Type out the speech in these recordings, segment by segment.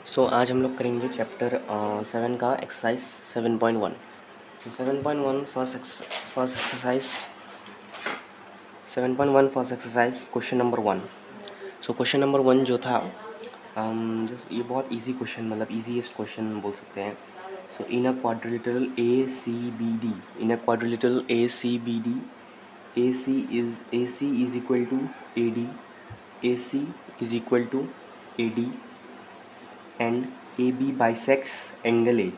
आज हम लोग करेंगे चैप्टर 7 का exercise 7.1। 7.1 first exercise 7.1 first exercise question number 1। Question number 1 जो था ये बहुत इजी क्वेश्चन, मतलब इजीएस्ट क्वेश्चन बोल सकते हैं। In a quadrilateral ACBD, AC is equal to AD, AC is equal to AD and A B bisects angle A,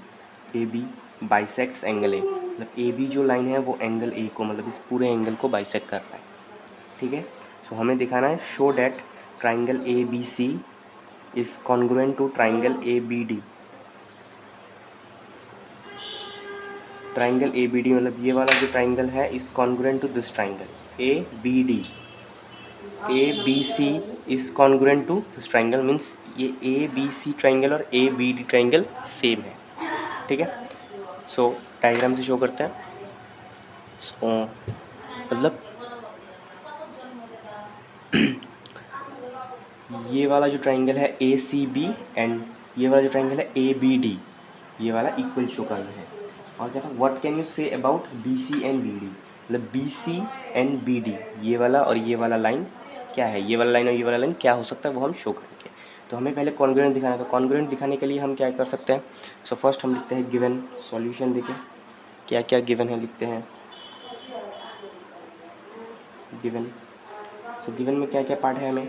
A B bisects angle A, मतलब A B जो line है वो angle A को, मतलब इस पूरे एंगल को bisect कर रहा है। ठीक है, हमें दिखाना है show that triangle A B C is congruent to triangle A B D. Triangle A B D मतलब ये वाला जो ट्राइंगल है is congruent to this triangle A B D. A B C is congruent to this triangle means ये A B C triangle और A B D triangle same है। ठीक है, डायग्राम से शो करते हैं। मतलब ये वाला जो ट्राइंगल है ए सी बी एंड ये वाला जो ट्राइंगल है ए बी डी, ये वाला इक्वल शो करना है। और क्या था, what can you say about B C and B D, मतलब B C and B D, ये वाला और ये वाला लाइन क्या है, ये वाला लाइन और ये वाला लाइन क्या हो सकता है वो हम शो करेंगे। तो हमें पहले कॉन्ग्रुएंट दिखाना है। तो कॉन्ग्रुएंट दिखाने के लिए हम क्या कर सकते हैं, फर्स्ट हम लिखते हैं गिवन सॉल्यूशन। देखें क्या क्या गिवन है, लिखते हैं गिवन। गिवन में क्या क्या पार्ट है हमें।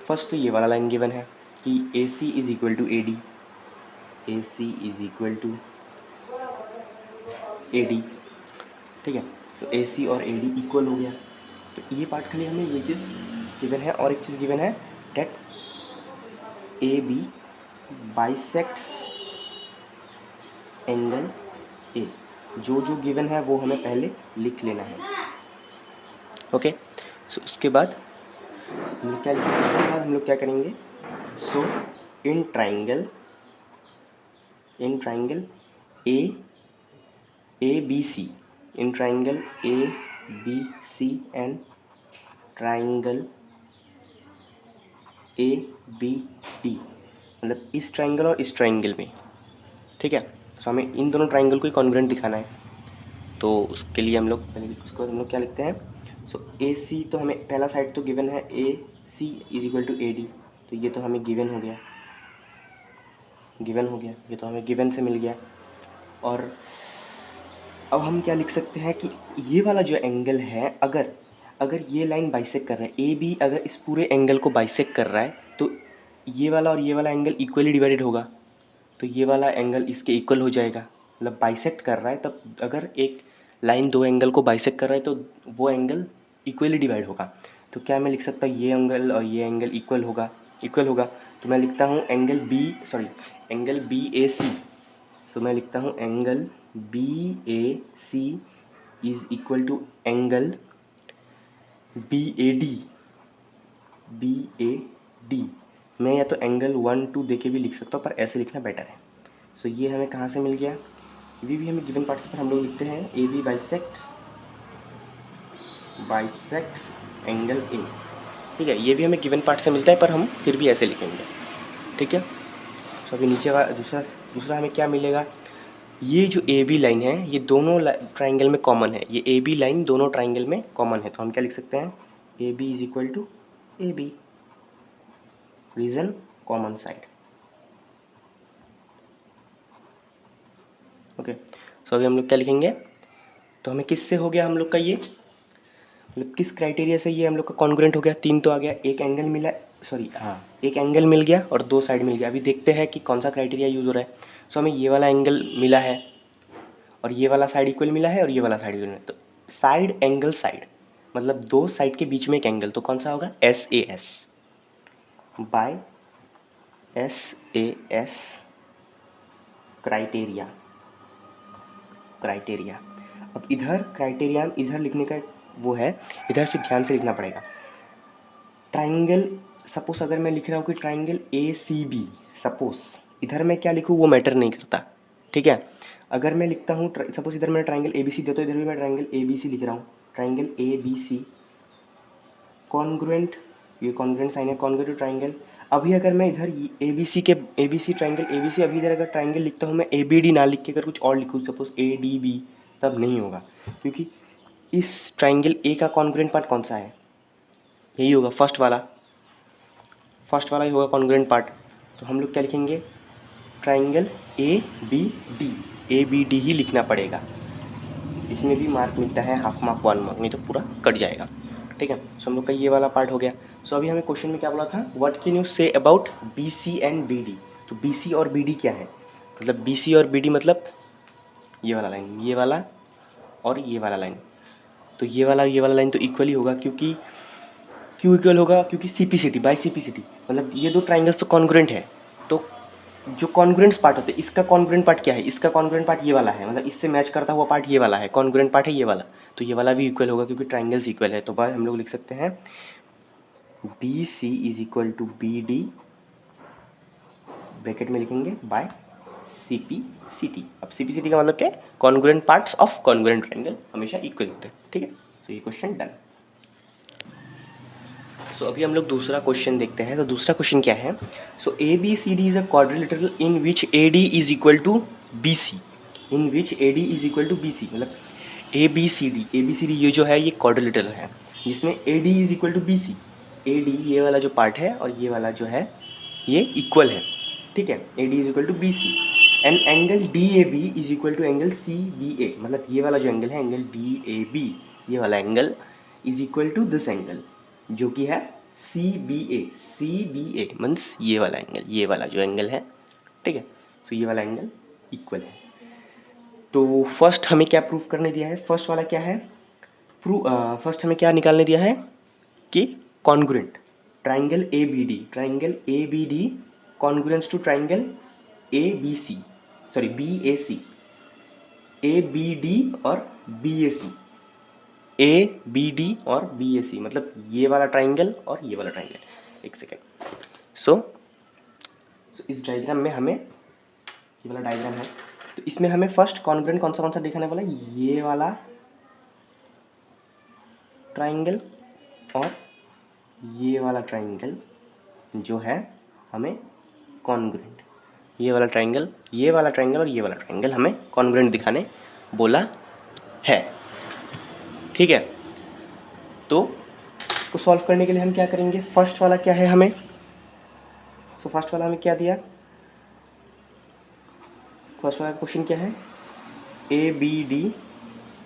फर्स्ट तो ये वाला लाइन गिवन है कि A C is equal to A D, A C is equal to A D. ठीक है, तो ए सी और ए डी इक्वल हो गया। तो ये पार्ट के लिए हमें ये चीज़ गिवन है। और एक चीज़ गिवन है that A B bisects angle A. जो जो गिवन है वो हमें पहले लिख लेना है। ओके, उसके बाद हम लोग क्या लिखेंगे, उसके बाद हम लोग क्या करेंगे। In triangle A B C, in triangle A B C and triangle A B D, मतलब इस ट्राइंगल और इस ट्राइंगल में। ठीक है, हमें इन दोनों ट्राइंगल को ही कॉन्ग्रुएंट दिखाना है। तो उसके लिए हम लोग पहले उसको हम लोग क्या लिखते हैं। ए सी तो हमें पहला साइड तो गिवन है A C is equal to A D, तो ये तो हमें गिवन हो गया, ये तो हमें गिवन से मिल गया। और अब हम क्या लिख सकते हैं कि ये वाला जो एंगल है, अगर ये लाइन बाइसेक्ट कर रहा है, ए बी अगर इस पूरे एंगल को बाइसेक्ट कर रहा है तो ये वाला और ये वाला एंगल इक्वली डिवाइडेड होगा। तो ये वाला एंगल इसके इक्वल हो जाएगा, मतलब बाइसेक्ट कर रहा है। तब अगर एक लाइन दो एंगल को बाइसेक्ट कर रहा है तो वो एंगल इक्वली डिवाइड होगा। तो क्या मैं लिख सकता हूँ, ये एंगल और ये एंगल इक्वल होगा। तो मैं लिखता हूँ एंगल बी ए सी। मैं लिखता हूँ angle B A C is equal to angle B A D. मैं या तो एंगल 1 2 दे के भी लिख सकता हूँ, पर ऐसे लिखना बेटर है। ये हमें कहाँ से मिल गया, ये भी हमें गिवन पार्ट से, पर हम लोग लिखते हैं A B bisects angle A. ठीक है, ये भी हमें गिवन पार्ट से मिलता है, पर हम फिर भी ऐसे लिखेंगे। ठीक है, अभी नीचे का दूसरा हमें क्या मिलेगा, ये जो ए बी लाइन है ये दोनों ट्राइंगल में कॉमन है, ये ए बी लाइन दोनों ट्राइंगल में कॉमन है। तो हम क्या लिख सकते हैं, A B is equal to A B, reason common side. Okay, अभी हम लोग क्या लिखेंगे, तो हमें किससे हो गया हम लोग का ये, मतलब किस क्राइटेरिया से ये हम लोग का कॉन्ग्रुएंट हो गया। 3 तो आ गया, एक एंगल मिला, एक एंगल मिल गया और 2 साइड मिल गया। अभी देखते हैं कि कौन सा क्राइटेरिया यूज़ हो रहा है। हमें ये वाला एंगल मिला है और ये वाला साइड इक्वल मिला है और ये वाला साइड इक्वल मिला है। तो साइड एंगल साइड मतलब 2 साइड के बीच में एक एंगल, तो कौन सा होगा, SAS बाय SAS क्राइटेरिया। अब इधर क्राइटेरिया इधर लिखने का वो है, इधर फिर ध्यान से लिखना पड़ेगा। ट्राइंगल, सपोज अगर मैं लिख रहा हूँ कि ट्राइंगल ACB, सपोज इधर मैं क्या लिखूँ वो मैटर नहीं करता। ठीक है, अगर मैं लिखता हूँ सपोज इधर मैंने ट्राइंगल ABC दिया तो इधर भी मैं ट्राइंगल ABC लिख रहा हूँ, ट्राइंगल ABC कॉन्ग्रुएंट, ये कॉन्ग्रुएंट साइन है, कॉन्ग्रुएंट टू ट्राइंगल। अभी अगर मैं इधर A B C triangle A B C, अभी इधर अगर ट्राइंगल लिखता हूँ मैं ए बी डी ना लिख के अगर कुछ और लिखूँ, सपोज ए डी बी, तब नहीं होगा, क्योंकि इस ट्राइंगल ए का कॉन्ग्रुएंट पार्ट कौन सा है, यही होगा फर्स्ट वाला ही होगा कॉन्ग्रुएंट पार्ट। तो हम लोग क्या लिखेंगे, ट्राइंगल ए बी डी ही लिखना पड़ेगा। इसमें भी मार्क मिलता है, हाफ मार्क 1 मार्क, नहीं तो पूरा कट जाएगा। ठीक है, सो हम लोग का ये वाला पार्ट हो गया। सो अभी हमें क्वेश्चन में क्या बोला था, what can you say about B C and B D. तो बी सी और बी डी क्या है, मतलब बी सी और बी डी मतलब ये वाला लाइन, ये वाला और ये वाला लाइन। तो ये वाला लाइन तो इक्वल ही होगा, क्योंकि क्यों इक्वल होगा, क्योंकि सीपीसीटी बाय सीपीसीटी, मतलब ये दो ट्राइंगल्स तो कॉन्ग्रुएंट है। तो जो कॉन्ग्रुएंट्स पार्ट होते हैं, इसका कॉन्ग्रुएंट पार्ट क्या है, इसका कॉन्ग्रुएंट पार्ट ये वाला है, मतलब इससे मैच करता हुआ पार्ट ये वाला है, कॉन्ग्रुएंट पार्ट है ये वाला। तो ये वाला भी इक्वल होगा क्योंकि ट्राइंगल्स इक्वल है। तो बाय हम लोग लिख सकते हैं B C is equal to B D, bracket में लिखेंगे by C P C T. अब सी पी सी टी का मतलब क्या है, congruent parts of congruent triangle हमेशा इक्वल होते हैं। ठीक है, तो ये क्वेश्चन डन। सो अभी हम लोग दूसरा क्वेश्चन देखते हैं। तो दूसरा क्वेश्चन क्या है, so A B C D is a quadrilateral in which A D is equal to B C, in which A D is equal to B C, मतलब ए बी सी डी ये जो है ये quadrilateral है जिसमें A D is equal to B C. A D ये वाला जो पार्ट है और ये वाला जो है ये इक्वल है। ठीक है, A D is equal to B C and angle D A B is equal to angle C B A, मतलब ये वाला जो एंगल है एंगल डी ए बी, ये वाला angle is equal to this angle जो कि है सी बी ए मीन्स ये वाला एंगल, ये वाला जो एंगल है। ठीक है, तो ये वाला एंगल इक्वल है। तो फर्स्ट हमें क्या प्रूफ करने दिया है, फर्स्ट वाला क्या है, फर्स्ट हमें क्या निकालने दिया है कि congruent triangle A B D congruence to triangle A B C, sorry B A C, A B D और B A C, A B D और बी ए सी, मतलब ये वाला ट्राइंगल और ये वाला ट्राइंगल। एक सेकेंड, सो इस डायग्राम में हमें, ये वाला डायग्राम है, तो इसमें हमें फर्स्ट कॉन्ग्रुएंट कौन सा दिखाने वाला है, ये वाला ट्राइंगल और ये वाला ट्राइंगल जो है हमें कॉन्ग्रुएंट, ये वाला ट्राइंगल और ये वाला ट्राइंगल हमें कॉन्ग्रुएंट दिखाने बोला है। ठीक है, तो इसको सॉल्व करने के लिए हम क्या करेंगे, फर्स्ट वाला क्या है हमें, सो फर्स्ट वाला हमें क्या दिया, फर्स्ट वाला क्वेश्चन क्या है, A B D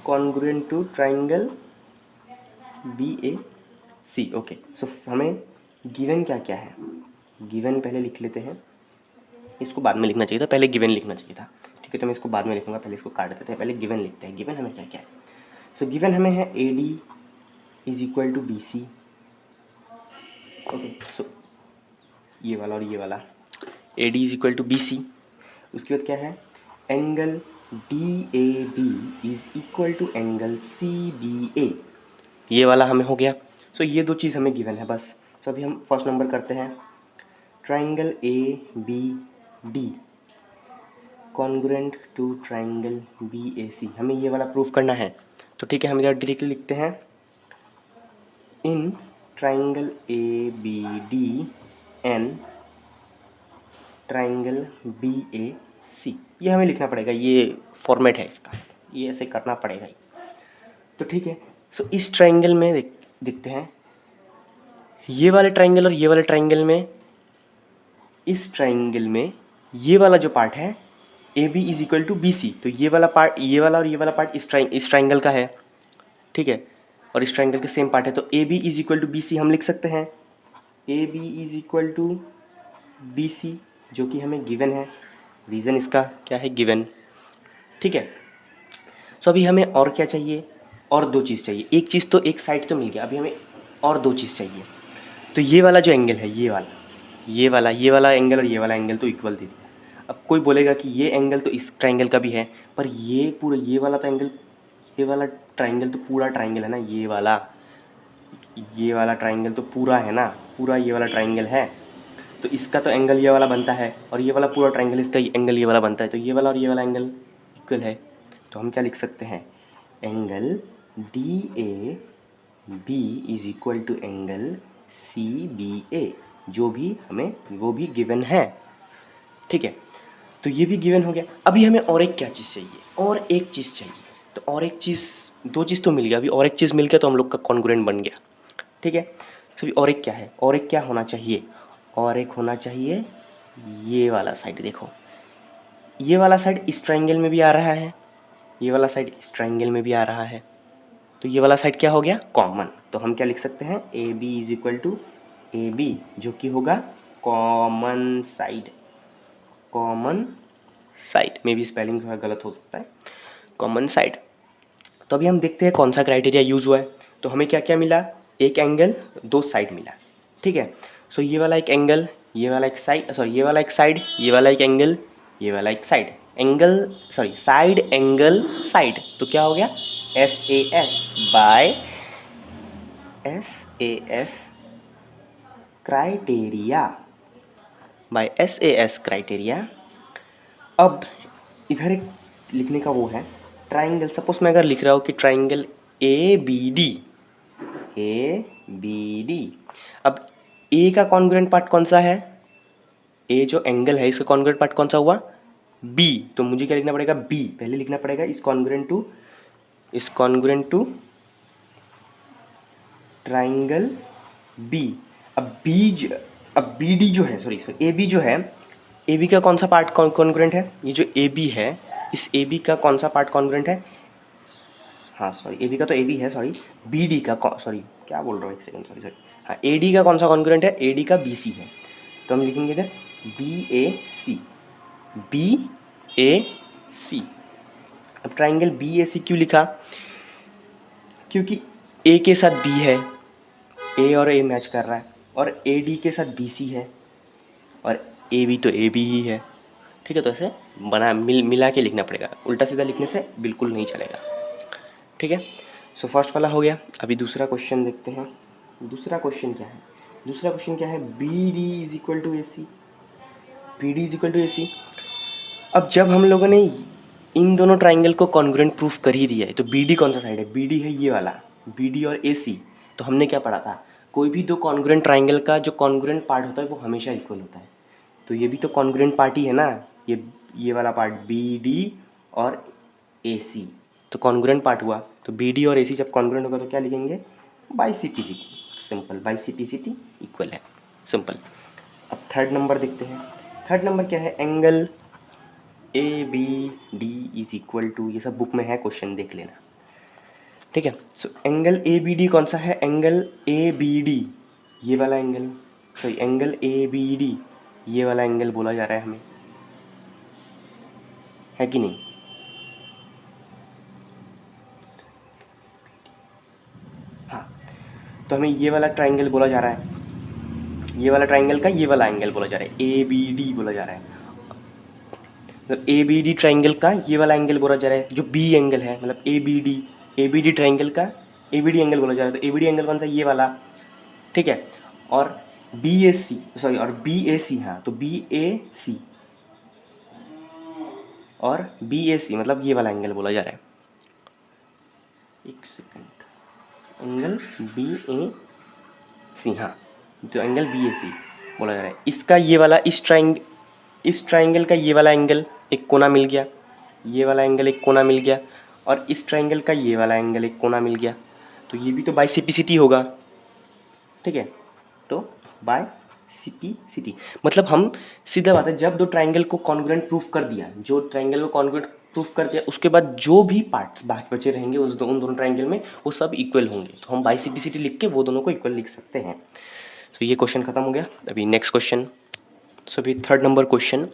congruent to triangle B A C. Okay, so हमें गिवन क्या क्या है, गिवन पहले लिख लेते हैं, इसको बाद में लिखना चाहिए था, पहले गिवन लिखना चाहिए था। ठीक है, तो मैं इसको बाद में लिखूंगा, पहले इसको काट देते हैं, पहले गिवन लिखते हैं। गिवन हमें क्या क्या है, सो गिवन हमें है A D is equal to B C. Okay, so ये वाला और ये वाला, A D is equal to B C. उसके बाद क्या है, angle D A B is equal to angle C B A, ये वाला हमें हो गया। सो ये दो चीज़ हमें गिवन है बस। सो अभी हम फर्स्ट नंबर करते हैं, triangle A B D congruent to triangle B A C, हमें ये वाला प्रूफ करना है। तो ठीक है, हम इधर डायरेक्टली लिखते हैं, in triangle A B D and triangle B A C, ये हमें लिखना पड़ेगा, ये फॉर्मेट है इसका, ये ऐसे करना पड़ेगा ही। तो ठीक है, सो इस ट्राइंगल में देखते हैं, ये वाले ट्राइंगल और ये वाले ट्राइंगल में, इस ट्राइंगल में ये वाला जो पार्ट है A B is equal to B C, तो ये वाला पार्ट, ये वाला और ये वाला पार्ट इस ट्राइंगल का है। ठीक है, और इस ट्राइंगल के सेम पार्ट है, तो A B is equal to B C हम लिख सकते हैं, A B is equal to B C, जो कि हमें गिवन है, रीज़न इसका क्या है, गिवन। ठीक है, सो अभी हमें और क्या चाहिए, और दो चीज़ चाहिए, एक चीज़ तो एक साइड तो मिल गया, अभी हमें और दो चीज़ चाहिए। तो ये वाला जो एंगल है, ये वाला एंगल और ये वाला एंगल तो इक्वल दे दिया। अब कोई बोलेगा कि ये एंगल तो इस ट्राइंगल का भी है, पर ये पूरा ये वाला तो एंगल, ये वाला ट्राइंगल तो पूरा ट्राइंगल है ना, ये वाला ट्राइंगल तो पूरा है ना, पूरा ये वाला ट्राइंगल है, तो इसका तो एंगल ये वाला बनता है, और ये वाला पूरा ट्राइंगल इसका एंगल ये वाला बनता है, तो ये वाला और ये वाला एंगल इक्वल है। तो हम क्या लिख सकते हैं, angle D A B is equal to angle C B A, जो भी हमें वो भी गिवन है, ठीक है। तो ये भी गिवन हो गया। अभी हमें और एक क्या चीज़ चाहिए, और एक चीज़ चाहिए। तो और एक चीज़, दो चीज़ तो मिल गया, अभी और एक चीज़ मिल गया तो हम लोग का कॉन्ग्रुएंट बन गया, ठीक है। तो अभी और एक क्या है, और एक क्या होना चाहिए, और एक होना चाहिए ये वाला साइड। देखो ये वाला साइड इस ट्राइंगल में भी आ रहा है, ये वाला साइड इस ट्राइंगल में भी आ रहा है, तो ये वाला साइड क्या हो गया, कॉमन। तो हम क्या लिख सकते हैं, A B is equal to A B, जो कि होगा कॉमन साइड। कॉमन साइड में भी स्पेलिंग थोड़ा गलत हो सकता है, कॉमन साइड। तो अभी हम देखते हैं कौन सा क्राइटेरिया यूज़ हुआ है। तो हमें क्या क्या मिला, एक एंगल, दो साइड मिला, ठीक है। सो ये वाला एक एंगल, ये वाला एक साइड, सॉरी ये वाला एक साइड, ये वाला एक एंगल, ये वाला एक side, angle sorry side angle side. तो क्या हो गया, S A S by S A S criteria, bye S A S criteria. अब इधर एक लिखने का वो है, ट्राइंगल। सपोज मैं अगर लिख रहा हूँ कि triangle A B D, A B D. अब ए का कॉन्ग्रुएंट पार्ट कौन सा है, ए जो एंगल है इसका कॉन्ग्रुएंट पार्ट कौन सा हुआ, बी। तो मुझे क्या लिखना पड़ेगा, बी पहले लिखना पड़ेगा, इस कॉन्ग्रुएंट टू ट्राइंगल बी। अब बी डी जो है, सॉरी ए बी जो है, ए बी का कौन सा पार्ट कॉन्ग्रुएंट है, ये जो ए बी है, इस ए बी का कौन सा पार्ट कॉन्ग्रुएंट है, हाँ सॉरी ए बी का तो ए बी है, सॉरी बी डी का, सॉरी क्या बोल रहा हूँ, एक सेकंड, सॉरी, हाँ ए डी का कौन सा कॉन्ग्रुएंट है, ए डी का बी सी है। तो हम लिखेंगे इधर B A C, B A C. अब ट्राइंगल बी ए सी क्यों लिखा, क्योंकि ए के साथ बी है, ए और ए मैच कर रहा है, और ए डी के साथ बी सी है, और ए बी तो ए बी ही है, ठीक है। तो ऐसे मिला के लिखना पड़ेगा, उल्टा सीधा लिखने से बिल्कुल नहीं चलेगा, ठीक है। सो फर्स्ट वाला हो गया। अभी दूसरा क्वेश्चन देखते हैं। दूसरा क्वेश्चन क्या है, B D is equal to A C, B D is equal to A C. अब जब हम लोगों ने इन दोनों ट्राइंगल को कॉन्ग्रुएंट प्रूफ कर ही दिया है, तो बी डी कौन सा साइड है, बी डी है ये वाला, बी डी और ए सी। तो हमने क्या पढ़ा था, कोई भी दो कॉन्ग्रुएंट ट्राइंगल का जो कॉन्ग्रुएंट पार्ट होता है वो हमेशा इक्वल होता है। तो ये भी तो कॉन्ग्रुएंट पार्ट ही है ना, ये वाला पार्ट बी डी और ए सी, तो कॉन्ग्रुएंट पार्ट हुआ। तो बी डी और ए सी जब कॉन्ग्रुएंट होगा तो क्या लिखेंगे, बाइसिपिसिटी, सिंपल, बाइसिपिसिटी इक्वल है, सिंपल। अब थर्ड नंबर देखते हैं। थर्ड नंबर क्या है, angle A B D is equal to, ये सब बुक में है, क्वेश्चन देख लेना, ठीक है। So angle A B D कौन सा है, एंगल ए बी डी ये वाला angle, sorry angle A B D ये वाला एंगल बोला जा रहा है हमें, है कि नहीं। हाँ, तो हमें ये वाला ट्राइंगल बोला जा रहा है, ये वाला ट्राइंगल का ये वाला एंगल बोला जा रहा है, ए बी डी बोला जा रहा है। मतलब ए बी डी ट्राइंगल का ये वाला एंगल बोला जा रहा है, जो बी एंगल है, मतलब ए बी डी ट्राइंगल का ए बी डी एंगल बोला जा रहा है। तो ए बी डी एंगल कौन सा, ये वाला, ठीक है। और बी ए सी, सॉरी, और बी ए सी, हाँ तो बी ए सी और बी ए सी मतलब ये वाला एंगल बोला जा रहा है। एक सेकंड, एंगल बी ए सी, हाँ तो एंगल बी ए सी बोला जा रहा है। इसका ये वाला इस ट्राइंगल का ये वाला एंगल एक कोना मिल गया, ये वाला एंगल एक कोना मिल गया, और इस ट्राइंगल का ये वाला एंगल एक कोना मिल गया। तो ये भी तो बाइसिपिसिटी होगा, ठीक है। तो बाइसिपिसिटी मतलब हम, सीधा बात है, जब दो ट्राइंगल को कॉन्ग्रुएंट प्रूफ कर दिया, जो ट्राइंगल को कॉन्ग्रुएंट प्रूफ कर दिया, उसके बाद जो भी पार्ट्स बाकी बचे रहेंगे उन दोनों ट्राइंगल में, वो सब इक्वल होंगे। तो हम बाइसिपिसिटी लिख के वो दोनों को इक्वल लिख सकते हैं। तो ये क्वेश्चन खत्म हो गया। अभी नेक्स्ट क्वेश्चन। सो अभी third number question,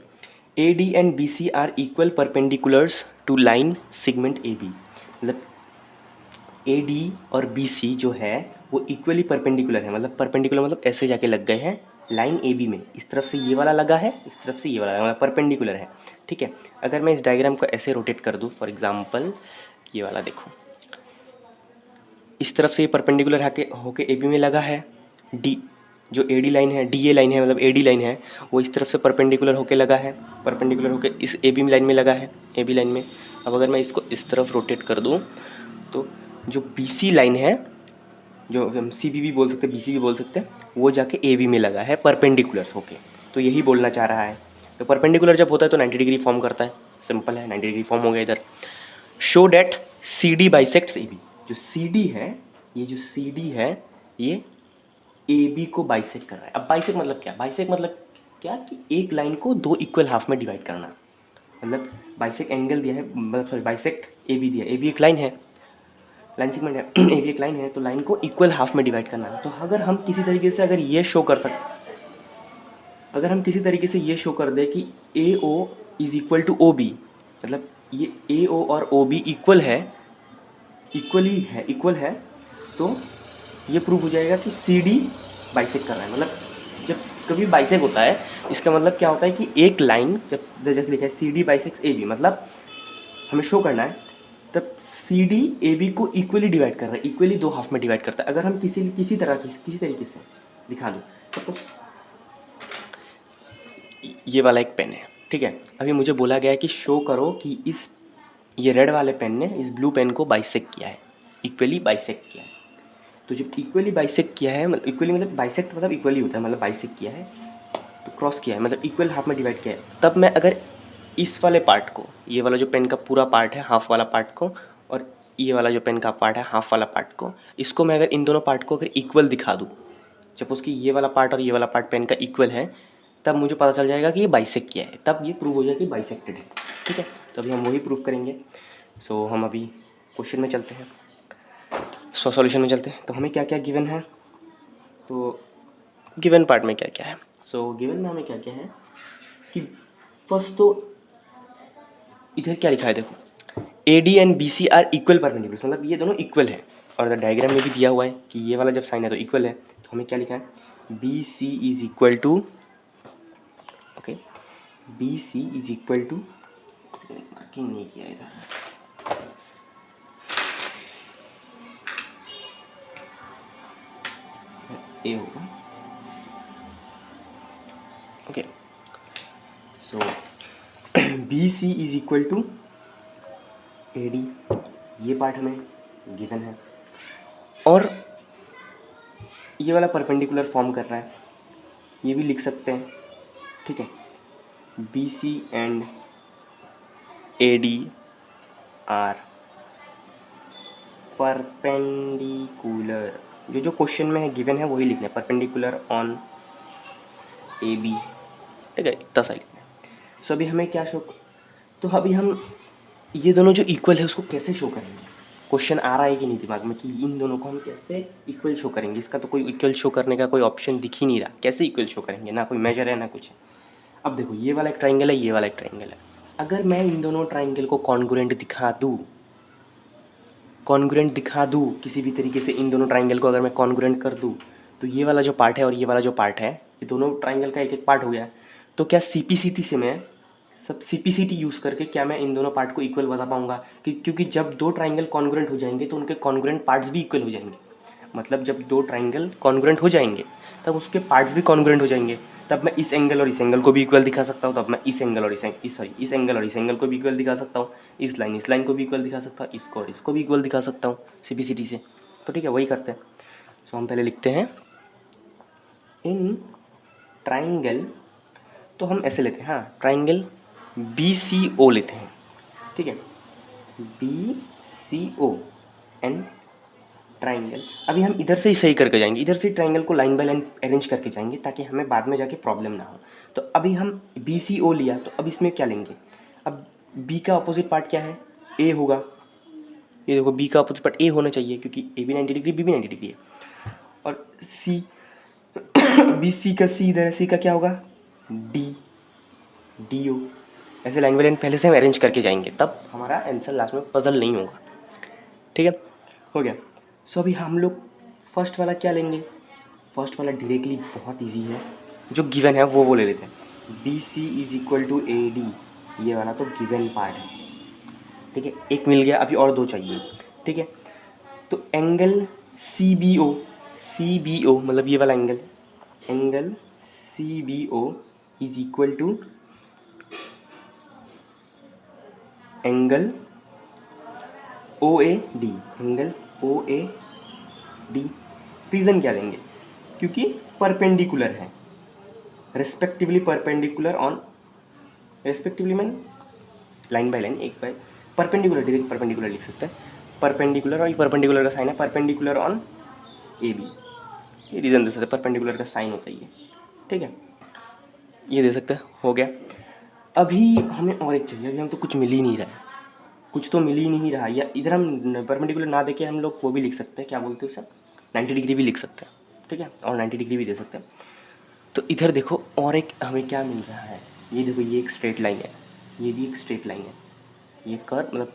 A D and B C are equal perpendiculars to line segment A B. मतलब ए डी और बी सी जो है वो इक्वली परपेंडिकुलर है, मतलब परपेंडिकुलर मतलब ऐसे जाके लग गए हैं लाइन ए बी में, इस तरफ से ये वाला लगा है, इस तरफ से ये वाला लगा, मतलब परपेंडिकुलर है, ठीक है। अगर मैं इस डायग्राम को ऐसे रोटेट कर दूँ, फॉर एग्जांपल ये वाला देखो, इस तरफ से ये परपेंडिकुलर होके ए बी में लगा है, डी जो ए डी लाइन है, डी ए लाइन है, मतलब ए डी लाइन है, वो इस तरफ से परपेंडिकुलर होके लगा है, परपेंडिकुलर होके इस ए बी लाइन में लगा है, ए बी लाइन में। अब अगर मैं इसको इस तरफ रोटेट कर दूँ तो जो बी सी लाइन है जो हम सी बी भी बोल सकते हैं, बी सी भी बोल सकते हैं, वो जाके ए बी में लगा है परपेंडिकुलर्स होके। तो यही बोलना चाह रहा है। तो परपेंडिकुलर जब होता है तो 90 डिग्री फॉर्म करता है, सिंपल है, 90 डिग्री फॉर्म हो गया इधर। Show that C D bisects A B, जो सी डी है, ये जो सी डी है ये ए बी को बाइसेक्ट कर रहा है। अब बाइसेक्ट मतलब क्या, बाइसेक्ट मतलब क्या कि एक लाइन को दो इक्वल हाफ में डिवाइड करना। मतलब बाइसेक्ट एंगल दिया है, मतलब सॉरी बाइसेक्ट ए बी दिया, ए बी एक लाइन है, लाइन सेगमेंट है, ए बी एक लाइन है, तो लाइन को इक्वल हाफ में डिवाइड करना है। तो अगर हम किसी तरीके से अगर ये शो कर सकते, अगर हम किसी तरीके से ये शो कर दें कि A O is equal to O B, मतलब ये ए ओ और ओ बी इक्वल है, इक्वल है, तो ये प्रूव हो जाएगा कि सी डी बाइसेक्ट कर रहा है। मतलब जब कभी बाइसेक्ट होता है, इसका मतलब क्या होता है कि एक लाइन जब जैसे लिखा है C D bisects A B, मतलब हमें शो करना है तब सी डी ए बी को इक्वली डिवाइड कर रहा है, इक्वली दो हाफ में डिवाइड करता है। अगर हम किसी तरीके से दिखा दूँ, सपोज ये वाला एक पेन है, ठीक है, अभी मुझे बोला गया है कि शो करो कि इस ये रेड वाले पेन ने इस ब्लू पेन को बाइसेक्ट किया है, इक्वली बाइसेक्ट किया है। तो जब इक्वली बाइसेक्ट किया है, मतलब इक्वली मतलब बाइसेक्ट मतलब इक्वली होता है, मतलब बाइसेक्ट किया है तो क्रॉस किया है, मतलब इक्वल हाफ में डिवाइड किया है। तब मैं अगर इस वाले पार्ट को, ये वाला जो पेन का पूरा पार्ट है हाफ वाला पार्ट को, और ये वाला जो पेन का पार्ट है हाफ वाला पार्ट को, इसको मैं अगर इन दोनों पार्ट को अगर इक्वल दिखा दूँ, सपोज कि ये वाला पार्ट और ये वाला पार्ट पेन का इक्वल है, तब मुझे पता चल जाएगा कि ये बाइसेक्ट किया है, तब ये प्रूव हो जाएगा कि बाइसेक्टेड है। ठीक है, तो अभी हम वही प्रूव करेंगे। सो हम अभी क्वेश्चन में चलते हैं, सॉल्यूशन में चलते हैं। तो हमें क्या क्या गिवन है, तो गिवन पार्ट में क्या क्या है, सो गिवन में हमें क्या क्या है कि फर्स्ट तो इधर क्या लिखा है देखो, A D and B C are equal perpendicular, मतलब ये दोनों इक्वल है। और डायग्राम में भी दिया हुआ है कि ये वाला जब साइन है तो इक्वल है। तो हमें क्या लिखा है, B C is equal to, okay, B C is equal to, marking नहीं किया इधर, ए होगा, okay. So B C is equal to A D, ये पार्ट हमें गिवन है, और ये वाला परपेंडिकुलर फॉर्म कर रहा है, ये भी लिख सकते हैं, ठीक है। B C and A D are perpendicular, जो जो क्वेश्चन में है गिवन है वही लिखना है, परपेंडिकुलर ऑन ए बी, ठीक है, इतना सा लिखना है। सो अभी हमें क्या शो, तो अभी हम ये दोनों जो इक्वल है उसको कैसे शो करेंगे, क्वेश्चन आ रहा है कि नहीं दिमाग में कि इन दोनों को हम कैसे इक्वल शो करेंगे। इसका तो कोई इक्वल शो करने का कोई ऑप्शन दिख ही नहीं रहा, कैसे इक्वल शो करेंगे, ना कोई मेजर है ना कुछ है। अब देखो ये वाला एक ट्राइंगल है, ये वाला एक ट्राइंगल है, अगर मैं इन दोनों ट्राइंगल को कॉन्ग्रुएंट दिखा दूँ, कॉन्ग्रुएंट दिखा दूँ किसी भी तरीके से, इन दोनों ट्राइंगल को अगर मैं कॉन्ग्रुएंट कर दूँ, तो ये वाला जो पार्ट है और ये वाला जो पार्ट है, ये दोनों ट्राइंगल का एक एक पार्ट हो गया। तो क्या सीपीसीटी से मैं सब सीपीसीटी यूज़ करके क्या मैं इन दोनों पार्ट को इक्वल बता पाऊंगा कि, क्योंकि जब दो ट्राइंगल कॉन्ग्रुएंट हो जाएंगे तो उनके कॉन्ग्रुएंट पार्ट्स भी इक्वल हो जाएंगे। मतलब जब दो ट्राइंगल कॉन्ग्रुएंट हो जाएंगे तब उसके पार्ट्स भी कॉन्ग्रुएंट हो जाएंगे, तब मैं इस एंगल और इस एंगल को भी इक्वल दिखा सकता हूँ, तब मैं इस एंगल और इस एंगल और इस एंगल को भी इक्वल दिखा सकता हूँ, इस लाइन को भी इक्वल दिखा सकता हूँ, इसको और इसको भी इक्वल दिखा सकता हूँ सीपीसीटी से। तो ठीक है, वही करते हैं। सो हम पहले लिखते हैं इन ट्राइंगल, तो हम ऐसे लेते हैं, हाँ, ट्राइंगल बी सी ओ लेते हैं, ठीक है, B C O and triangle. अभी हम इधर से ही सही करके जाएंगे, इधर से ट्राइंगल को लाइन बाय लाइन अरेंज करके जाएंगे ताकि हमें बाद में जाके प्रॉब्लम ना हो। तो अभी हम बी सी ओ लिया, तो अब इसमें क्या लेंगे, अब बी का अपोजिट पार्ट क्या है, ए होगा। ये देखो बी का अपोजिट पार्ट ए होना चाहिए क्योंकि ए भी 90 डिग्री, बी भी 90 डिग्री है। और सी बी सी का सी इधर है, सी का क्या होगा, डी, डी ओ। ऐसे लाइन बाय लाइन पहले से हम अरेंज करके जाएंगे, तब हमारा आंसर लास्ट में पजल नहीं होगा। ठीक है, हो गया। सो अभी हम लोग फर्स्ट वाला क्या लेंगे, फर्स्ट वाला डायरेक्टली बहुत इजी है, जो गिवन है वो ले लेते हैं, B C is equal to A D, ये वाला तो गिवन पार्ट है, ठीक है, एक मिल गया, अभी और दो चाहिए, ठीक है। तो angle C B O, C B O मतलब ये वाला angle, angle C B O is equal to angle O A D, angle O A D, reason क्या देंगे? क्योंकि परपेंडिकुलर है, respectively perpendicular on, respectively mean line by line, एक by perpendicular, direct perpendicular लिख सकते हैं, परपेंडिकुलर, और ये परपेंडिकुलर का साइन है, परपेंडिकुलर ऑन ए बी, ये रीज़न दे सकते हैं, परपेंडिकुलर का साइन होता है ये, ठीक है, ये दे सकते हैं, हो गया। अभी हमें और एक चाहिए, अभी हम तो कुछ मिल ही नहीं रहा है, कुछ तो मिल ही नहीं रहा, या इधर हम परपेंडिकुलर ना देके हम लोग वो भी लिख सकते हैं, क्या बोलते हैं उसे, 90 डिग्री भी लिख सकते हैं, ठीक है, और 90 डिग्री भी दे सकते हैं। तो इधर देखो और एक हमें क्या मिल रहा है, ये देखो ये एक स्ट्रेट लाइन है, ये भी एक स्ट्रेट लाइन है, ये कर्व मतलब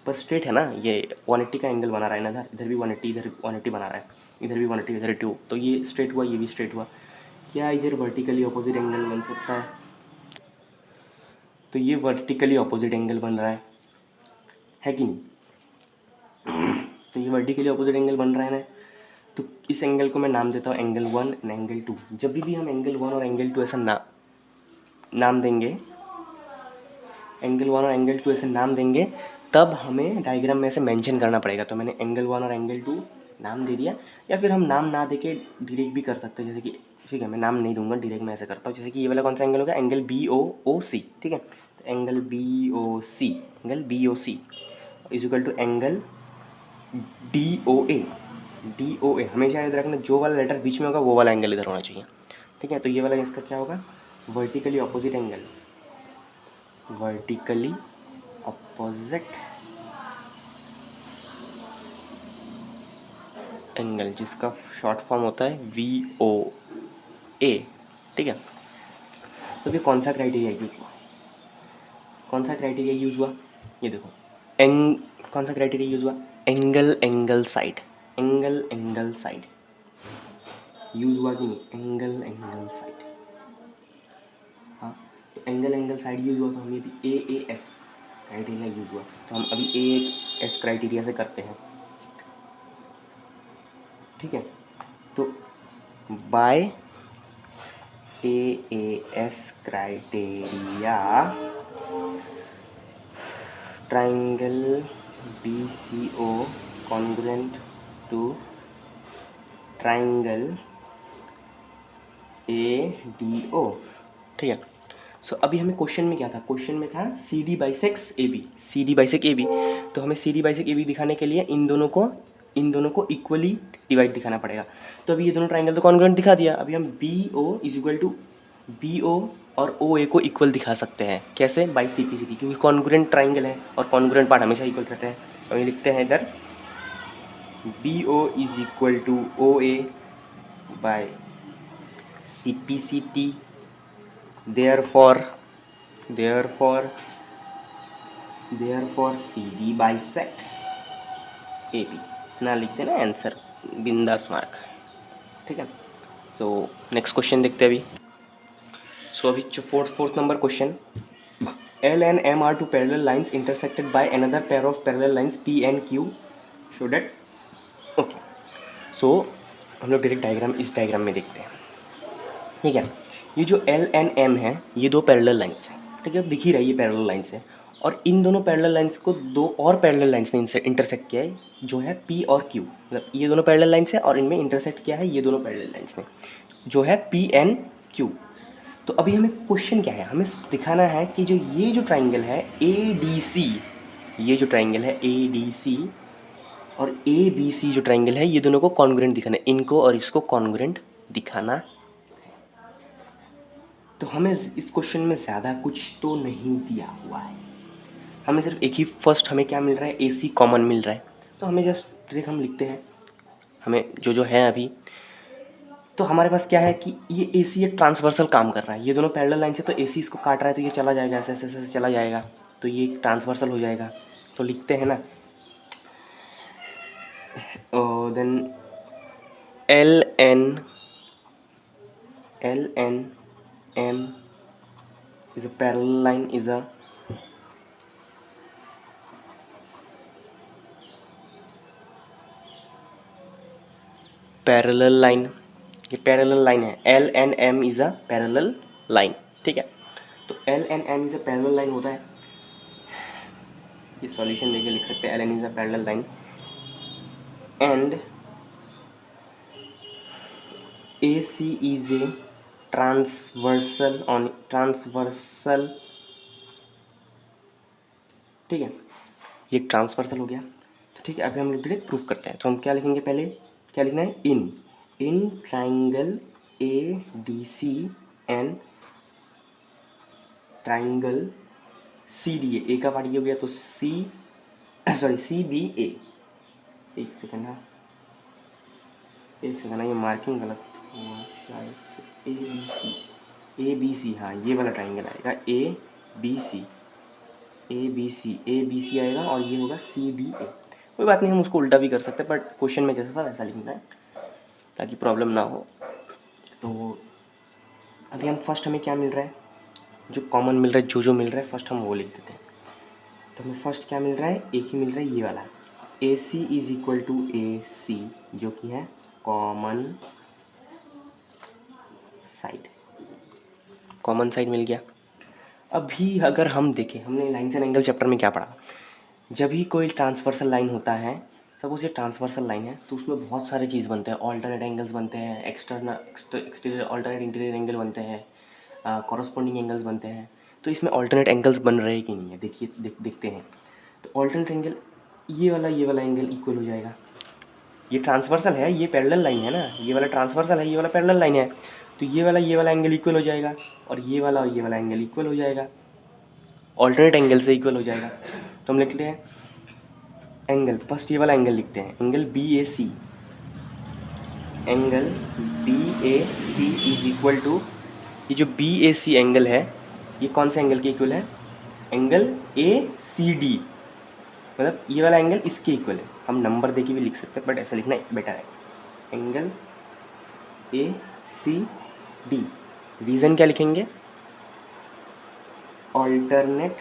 पर स्ट्रेट है ना, ये 180 का एंगल बना रहा है ना, इधर भी 180, इधर 180 बना रहा है, इधर भी 180, इधर 2, तो ये स्ट्रेट हुआ, ये भी स्ट्रेट हुआ। क्या इधर वर्टिकली ऑपोजिट एंगल बन सकता है? तो ये वर्टिकली ऑपोजिट एंगल बन रहा है कि नहीं? तो ये वर्टिकली ऑपोजिट एंगल बन रहा है ना, तो इस एंगल को मैं नाम देता हूँ एंगल 1 एंड एंगल 2। जब भी हम एंगल 1 और एंगल 2 ऐसा नाम देंगे, एंगल 1 और एंगल 2 ऐसे नाम देंगे, तब हमें डायग्राम में ऐसे मेंशन करना पड़ेगा। तो मैंने एंगल 1 और एंगल 2 नाम दे दिया, या फिर हम नाम ना दे के डायरेक्ट भी कर सकते हैं, जैसे कि ठीक है मैं नाम नहीं दूंगा, डायरेक्ट मैं ऐसे करता हूँ, जैसे कि ये वाला कौन सा एंगल होगा, एंगल बी ओ ओ सी, ठीक है, तो angle B O C, angle B O C is equal to angle D O A, D O A, हमेशा याद रखना जो वाला लेटर बीच में होगा वो वाला एंगल इधर होना चाहिए, ठीक है। तो ये वाला इसका क्या होगा, vertically opposite angle, vertically opposite angle, जिसका शॉर्ट फॉर्म होता है वी ओ ए, ठीक है। तो फिर कौन सा क्राइटेरिया यूज हुआ, कौन सा क्राइटेरिया यूज हुआ, ये देखो एंग कौन सा क्राइटेरिया यूज हुआ, angle angle side, angle angle side use हुआ कि नहीं, एंगल एंगल साइड, हाँ, तो एंगल एंगल साइड यूज हुआ, तो हमें भी ए एस क्राइटेरिया यूज हुआ, तो हम अभी ए एस क्राइटेरिया से करते हैं, ठीक है। तो by A S criteria triangle B C O congruent to triangle A D O, ठीक है। सो अभी हमें क्वेश्चन में क्या था, क्वेश्चन में था C D bisects A B, C D bisect A B, तो हमें C D bisect A B दिखाने के लिए इन दोनों को इक्वली डिवाइड दिखाना पड़ेगा। तो अभी ये दोनों ट्राइंगल तो कॉन्ग्रुएंट दिखा दिया, अभी हम B O is equal to B O और ओ ए को इक्वल दिखा सकते हैं, कैसे, by C P C T, क्योंकि कॉन्ग्रुएंट ट्राइंगल है और कॉन्ग्रुएंट पार्ट हमेशा इक्वल रहते हैं। तो ये लिखते हैं इधर B O is equal to O A by C P C T, therefore CD bisects AB, ना लिखते ना आंसर, बिंदास मार्क, ठीक है। सो नेक्स्ट क्वेश्चन देखते हैं अभी। सो अभी fourth number question, L and M are two parallel lines intersected by another pair of parallel lines P and Q, show that, okay. So हम लोग डायरेक्ट डायग्राम इस डायग्राम में देखते हैं, ठीक है। ये जो L एंड M है ये दो पैरेलल लाइंस हैं, ठीक है, दिख ही रही है पैरेलल लाइंस है, और इन दोनों पैरेलल लाइंस को दो और पैरेलल लाइंस ने इंटरसेक्ट किया है, जो है P और Q, मतलब ये दोनों पैरेलल लाइंस है और इनमें इंटरसेक्ट किया है ये दोनों पैरेलल लाइंस ने, जो है P एंड Q। तो अभी हमें क्वेश्चन क्या है, हमें दिखाना है कि जो ये जो ट्राइंगल है ADC, ये जो ट्राइंगल है ADC और ABC जो ट्राइंगल है, ये दोनों को कॉन्ग्रुएंट दिखाना है, इनको और इसको कॉन्ग्रुएंट दिखाना। तो हमें इस क्वेश्चन में ज़्यादा कुछ तो नहीं दिया हुआ है, हमें सिर्फ एक ही फर्स्ट हमें क्या मिल रहा है, AC कॉमन मिल रहा है, तो हमें जस्ट डायरेक्ट हम लिखते हैं, हमें जो है अभी, तो हमारे पास क्या है कि ये AC एक ट्रांसवर्सल काम कर रहा है, ये दोनों पैरेलल लाइन से, तो AC इसको काट रहा है, तो ये चला जाएगा ऐसे ऐसे ऐसे चला जाएगा, तो ये एक ट्रांसवर्सल हो जाएगा। तो लिखते हैं ना, then L N M is a parallel line, is a parallel line, ये पैरेलल लाइन है, L and M is a parallel line, ठीक है। तो L and M is a parallel line होता है, ये सॉल्यूशन देके लिख सकते हैं, L N is a parallel line and AC is a transversal, ठीक है, ये ट्रांसवर्सल हो गया। तो ठीक है, अभी हम लोग डायरेक्ट प्रूफ करते हैं। तो हम क्या लिखेंगे, पहले क्या लिखना है, in triangle ADC and triangle CDA, ए का पार्ट ये हो गया तो CBA। एक सेकंड है, ये मार्किंग गलत हुआ शायद से। ABC, हाँ ये वाला ट्राइंगल आएगा ABC आएगा, और ये होगा CBA। कोई बात नहीं, हम उसको उल्टा भी कर सकते हैं, बट क्वेश्चन में जैसा था वैसा लिखना है ताकि प्रॉब्लम ना हो। तो अभी हम फर्स्ट, हमें क्या मिल रहा है, जो कॉमन मिल रहा है, जो मिल रहा है फर्स्ट हम वो लिख देते हैं। तो हमें फर्स्ट क्या मिल रहा है, एक ही मिल रहा है, ये वाला AC is equal to AC, जो कि है कॉमन साइड मिल गया। अभी अगर हम देखें, हमने लाइन्स एंड एंगल चैप्टर में क्या पढ़ा, जब भी कोई ट्रांसवर्सल लाइन होता है, सपोज ये ट्रांसवर्सल लाइन है, तो उसमें बहुत सारे चीज़ बनते हैं, ऑल्टरनेट एंगल्स बनते हैं, एक्सटीरियर ऑल्टरनेट इंटीरियर एंगल बनते हैं, कॉरस्पॉन्डिंग एंगल्स बनते हैं। तो इसमें ऑल्टरनेट एंगल्स बन रहे हैं कि नहीं है, देखिए देखते हैं। तो ऑल्टरनेट एंगल, ये वाला एंगल इक्वल हो जाएगा। ये ट्रांसवर्सल है, ये पैरेलल लाइन है ना, ये वाला ट्रांसवर्सल है, ये वाला पैरेलल लाइन है, तो ये वाला एंगल इक्वल हो जाएगा, और ये वाला एंगल इक्वल हो जाएगा, ऑल्टरनेट एंगल से इक्वल हो जाएगा। तो हम लिखते हैं एंगल, फर्स्ट ये वाला एंगल लिखते हैं, angle BAC is equal to, ये जो BAC एंगल है, ये कौन से एंगल के इक्वल है, एंगल ACD, मतलब ये वाला एंगल इसके इक्वल है। हम नंबर दे के भी लिख सकते हैं, बट ऐसा लिखना बेटर है, एंगल ACD। रीज़न क्या लिखेंगे, ऑल्टरनेट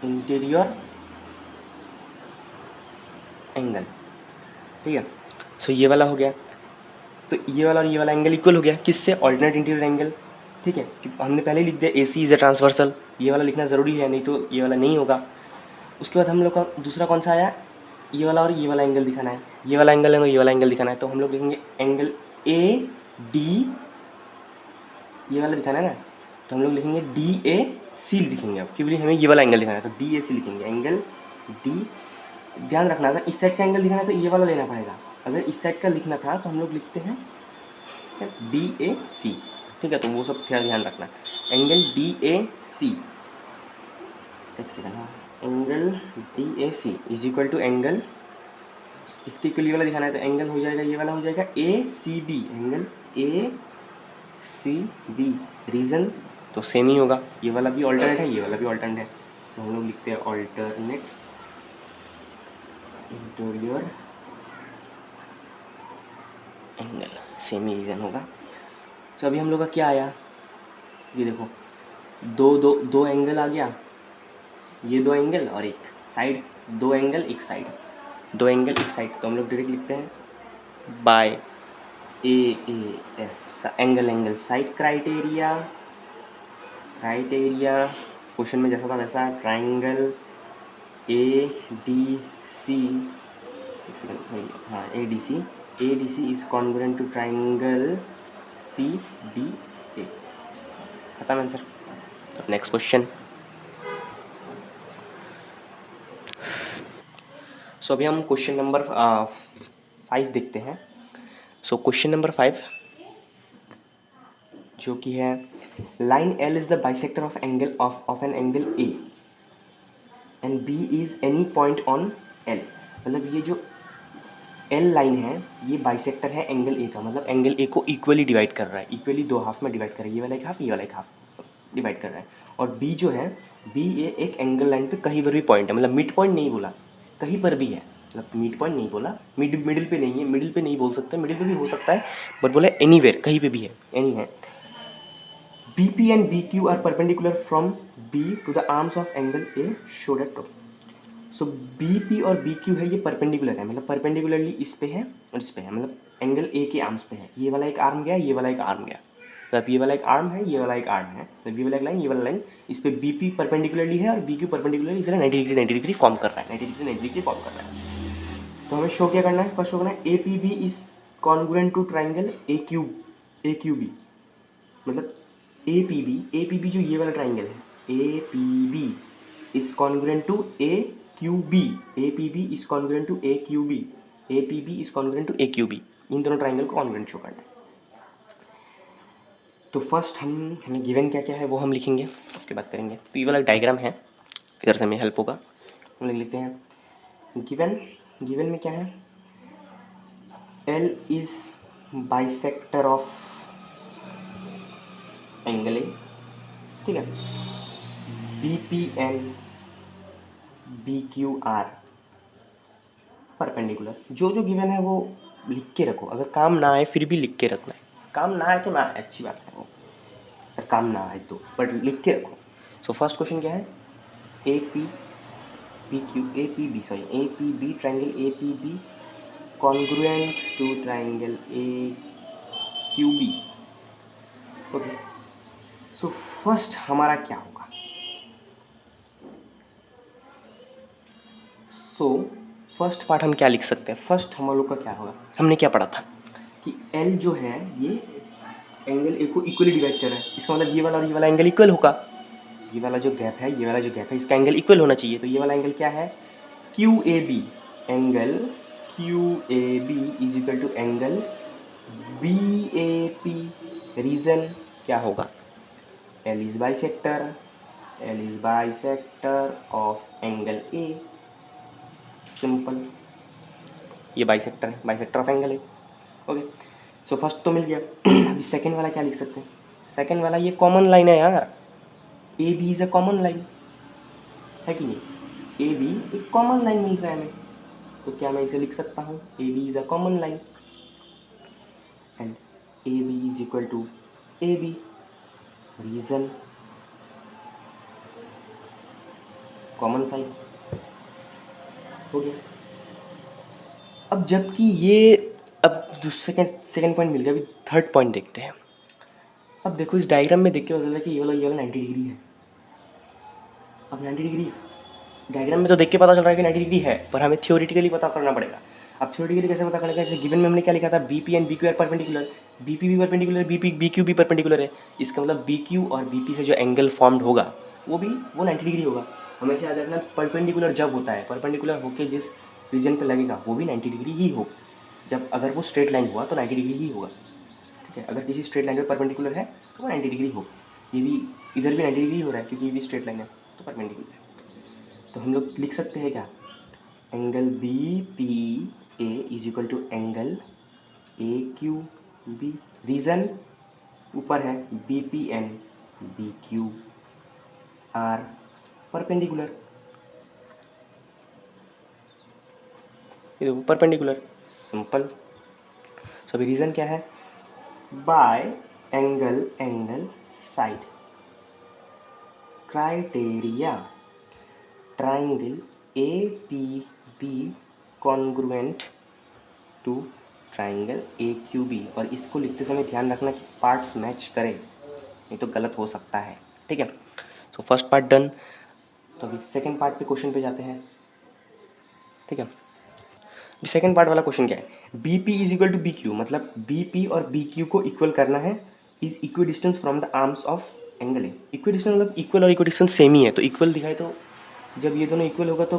इंटीरियर एंगल, ठीक है। सो ये वाला हो गया, तो ये वाला और ये वाला एंगल इक्वल हो गया, किससे, ऑल्टरनेट इंटीरियर एंगल, ठीक है। हमने पहले लिख दिया AC इज ए ट्रांसवर्सल, ये वाला लिखना ज़रूरी है, नहीं तो ये वाला नहीं होगा। उसके बाद हम लोग का दूसरा कौन सा आया, ये वाला और ये वाला एंगल दिखाना है, ये वाला एंगल है और ये वाला एंगल दिखाना है। तो हम लोग लिखेंगे एंगल AD, ये वाला दिखाना है ना, तो हम लोग लिखेंगे DAC लिखेंगे अब, क्योंकि हमें ये वाला एंगल दिखाना है, तो DAC लिखेंगे, एंगल D। ध्यान रखना, अगर इस साइड का एंगल दिखाना है तो ये वाला लेना पड़ेगा, अगर इस साइड का लिखना था तो हम लोग लिखते हैं DAC, ठीक है। तो वो सब ध्यान रखना, एंगल DAC, एक सेकंड, हाँ, angle DAC is equal to angle, इसके इक्वल ये वाला दिखाना है, तो एंगल हो जाएगा, ये वाला हो जाएगा ACB, एंगल ACB। रीज़न तो सेम ही होगा, ये वाला भी ऑल्टरनेट है, ये वाला भी ऑल्टरनेट है, तो हम लोग लिखते हैं ऑल्टरनेट इंटीरियर एंगल, सेम ही रीज़न होगा। तो अभी हम लोग का क्या आया, ये देखो, दो एंगल आ गया, ये दो एंगल और एक साइड, दो एंगल एक साइड, तो हम लोग डायरेक्ट लिखते हैं by AAS, angle side criteria, question में जैसा था वैसा, ट्राइंगल ADC, हाँ ADC is congruent to triangle CDA, खत्म आंसर। तो नेक्स्ट क्वेश्चन, सो अभी हम क्वेश्चन नंबर 5 देखते हैं। सो क्वेश्चन नंबर 5 जो कि है, line L is the bisector of angle of an angle A and B is any point on L, मतलब ये जो L लाइन है ये बाइसेक्टर है एंगल A का, मतलब एंगल A को इक्वली डिवाइड कर रहा है, इक्वली दो हाफ में डिवाइड कर रहा है, ये वाला एक हाफ, ये वाला एक हाफ डिवाइड कर रहा है। और B जो है, B ये एक एंगल लाइन पे कहीं पर भी पॉइंट है, मतलब मिड पॉइंट नहीं बोला, कहीं पर भी है, मतलब मिड पॉइंट नहीं बोला, मिडिल पे नहीं है, मिडिल पे नहीं बोल सकते, मिडिल पे भी हो सकता है, बट बोला एनीवेयर, कहीं पे भी है, एनी है। BP and BQ are perpendicular from B to the arms of angle A showed at top. So BP और BQ है, ये परपेंडिकुलर है, मतलब परपेंडिकुलरली इस पे है और इस पे है, मतलब एंगल A के आर्म्स पे है, ये वाला एक आर्म गया, ये वाला एक आर्म गया, मतलब ये वाला एक आर्म है, ये वाला एक आर्म है, मतलब ये वाला एक लाइन, ये वाला लाइन, इस पे BP परपेंडिकुलरली है और BQ परपेंडिकुलरली, इसलिए 90 डिग्री फॉर्म कर रहा है, 90 डिग्री फॉर्म कर रहा है। तो हमें शो क्या करना है, फर्स्ट शो करना है A P B is congruent to triangle A Q B, मतलब ए पी बी जो ये वाला ट्राइंगल है, A P B is congruent to A Q B, A P B is congruent to A Q B, A P B is congruent to A Q B, इन दोनों triangle को congruent show करना है। तो first हमें given क्या क्या है वो हम लिखेंगे, उसके बाद करेंगे। तो ये वाला डायग्राम है, इधर से हमें हेल्प होगा, हम लिख लेते हैं। गिवन में क्या है, L is bisector of angle A, ठीक है, B P and B Q are perpendicular. जो जो गिवन है वो लिख के रखो, अगर काम ना आए फिर भी लिख के रखना है, काम ना आए तो ना आए, अच्छी बात है वो, अगर काम ना आए तो, बट लिख के रखो। सो फर्स्ट क्वेश्चन क्या है, A P B triangle A P B congruent to triangle A Q B. Okay, so first हमारा क्या होगा, सो फर्स्ट पार्ट हम क्या लिख सकते हैं, फर्स्ट हम लोग का क्या होगा, हमने क्या पढ़ा था कि एल जो है ये एंगल ए को इक्वली डिवाइड कर रहा है, इसका मतलब ये वाला और ये वाला एंगल इक्वल होगा, ये वाला जो गैप है, ये वाला जो गैप है, इसका एंगल इक्वल होना चाहिए। तो ये वाला एंगल क्या है, Q A B, angle Q A B is equal to angle B A P. Reason क्या होगा, L is bisector of angle A, simple, ये बाइसेक्टर है, bisector of angle A. Okay, so first तो मिल गया। अभी सेकंड वाला क्या लिख सकते हैं, सेकंड वाला ये कॉमन लाइन है यार, A B is a common line है कि नहीं, ए बी एक कॉमन लाइन मिल रहा है हमें, तो क्या मैं इसे लिख सकता हूँ, A B is a common line and A B is equal to A B. Reason common side हो गया। अब जबकि ये, अब सेकंड पॉइंट मिल गया, अभी थर्ड पॉइंट देखते हैं। अब देखो इस डायग्राम में देख के पता चला कि ये वाला 90 डिग्री है। अब 90 डिग्री डायग्राम में तो देख के पता चल रहा है कि 90 डिग्री है, पर हमें थ्योरेटिकली पता करना पड़ेगा। अब थ्योरेटिकली कैसे पता करेगा, जैसे गिवन में हमने क्या लिखा था, B P and B Q are perpendicular, B P भी परपेंडिकुलर, बी क्यू भी परपेंडिकुलर है, इसका मतलब बी क्यू और बी पी से जो एंगल फॉर्म्ड होगा वो 90 डिग्री होगा। हमें क्या याद रखना, परपेंडिकुलर जब होता है, परपेंडिकुलर होकर जिस रीजन पर लगेगा वो भी 90 डिग्री ही हो, जब अगर वो स्ट्रेट लाइन हुआ तो 90 डिग्री ही होगा, ठीक है। अगर किसी स्ट्रेट लाइन पर परपेंडिकुलर है तो वो 90 डिग्री हो, ये भी इधर भी 90 डिग्री हो रहा है क्योंकि ये भी स्ट्रेट लाइन है तो परपेंडिकुलर है। तो हम लोग लिख सकते हैं क्या, angle B P A is equal to angle A Q B. Reason ऊपर है, B P and B Q are perpendicular, ये देखो परपेंडिकुलर, सिंपल। सो अभी रीजन क्या है, by angle side criteria triangle A P B congruent to triangle A Q B. और इसको लिखते समय ध्यान रखना कि पार्ट्स मैच करें, नहीं तो गलत हो सकता है, ठीक है। So first part done. तो अभी सेकंड पार्ट पे क्वेश्चन पे जाते हैं, ठीक है। अभी सेकंड पार्ट वाला क्वेश्चन क्या है, B P is equal to B Q, मतलब बी पी और बी क्यू को इक्वल करना है, is equidistance from the arms of angle A. Equidistance मतलब इक्वल और इक्वी डिस्टेंस सेम ही है, तो इक्वल दिखाए तो जब ये दोनों इक्वल होगा तो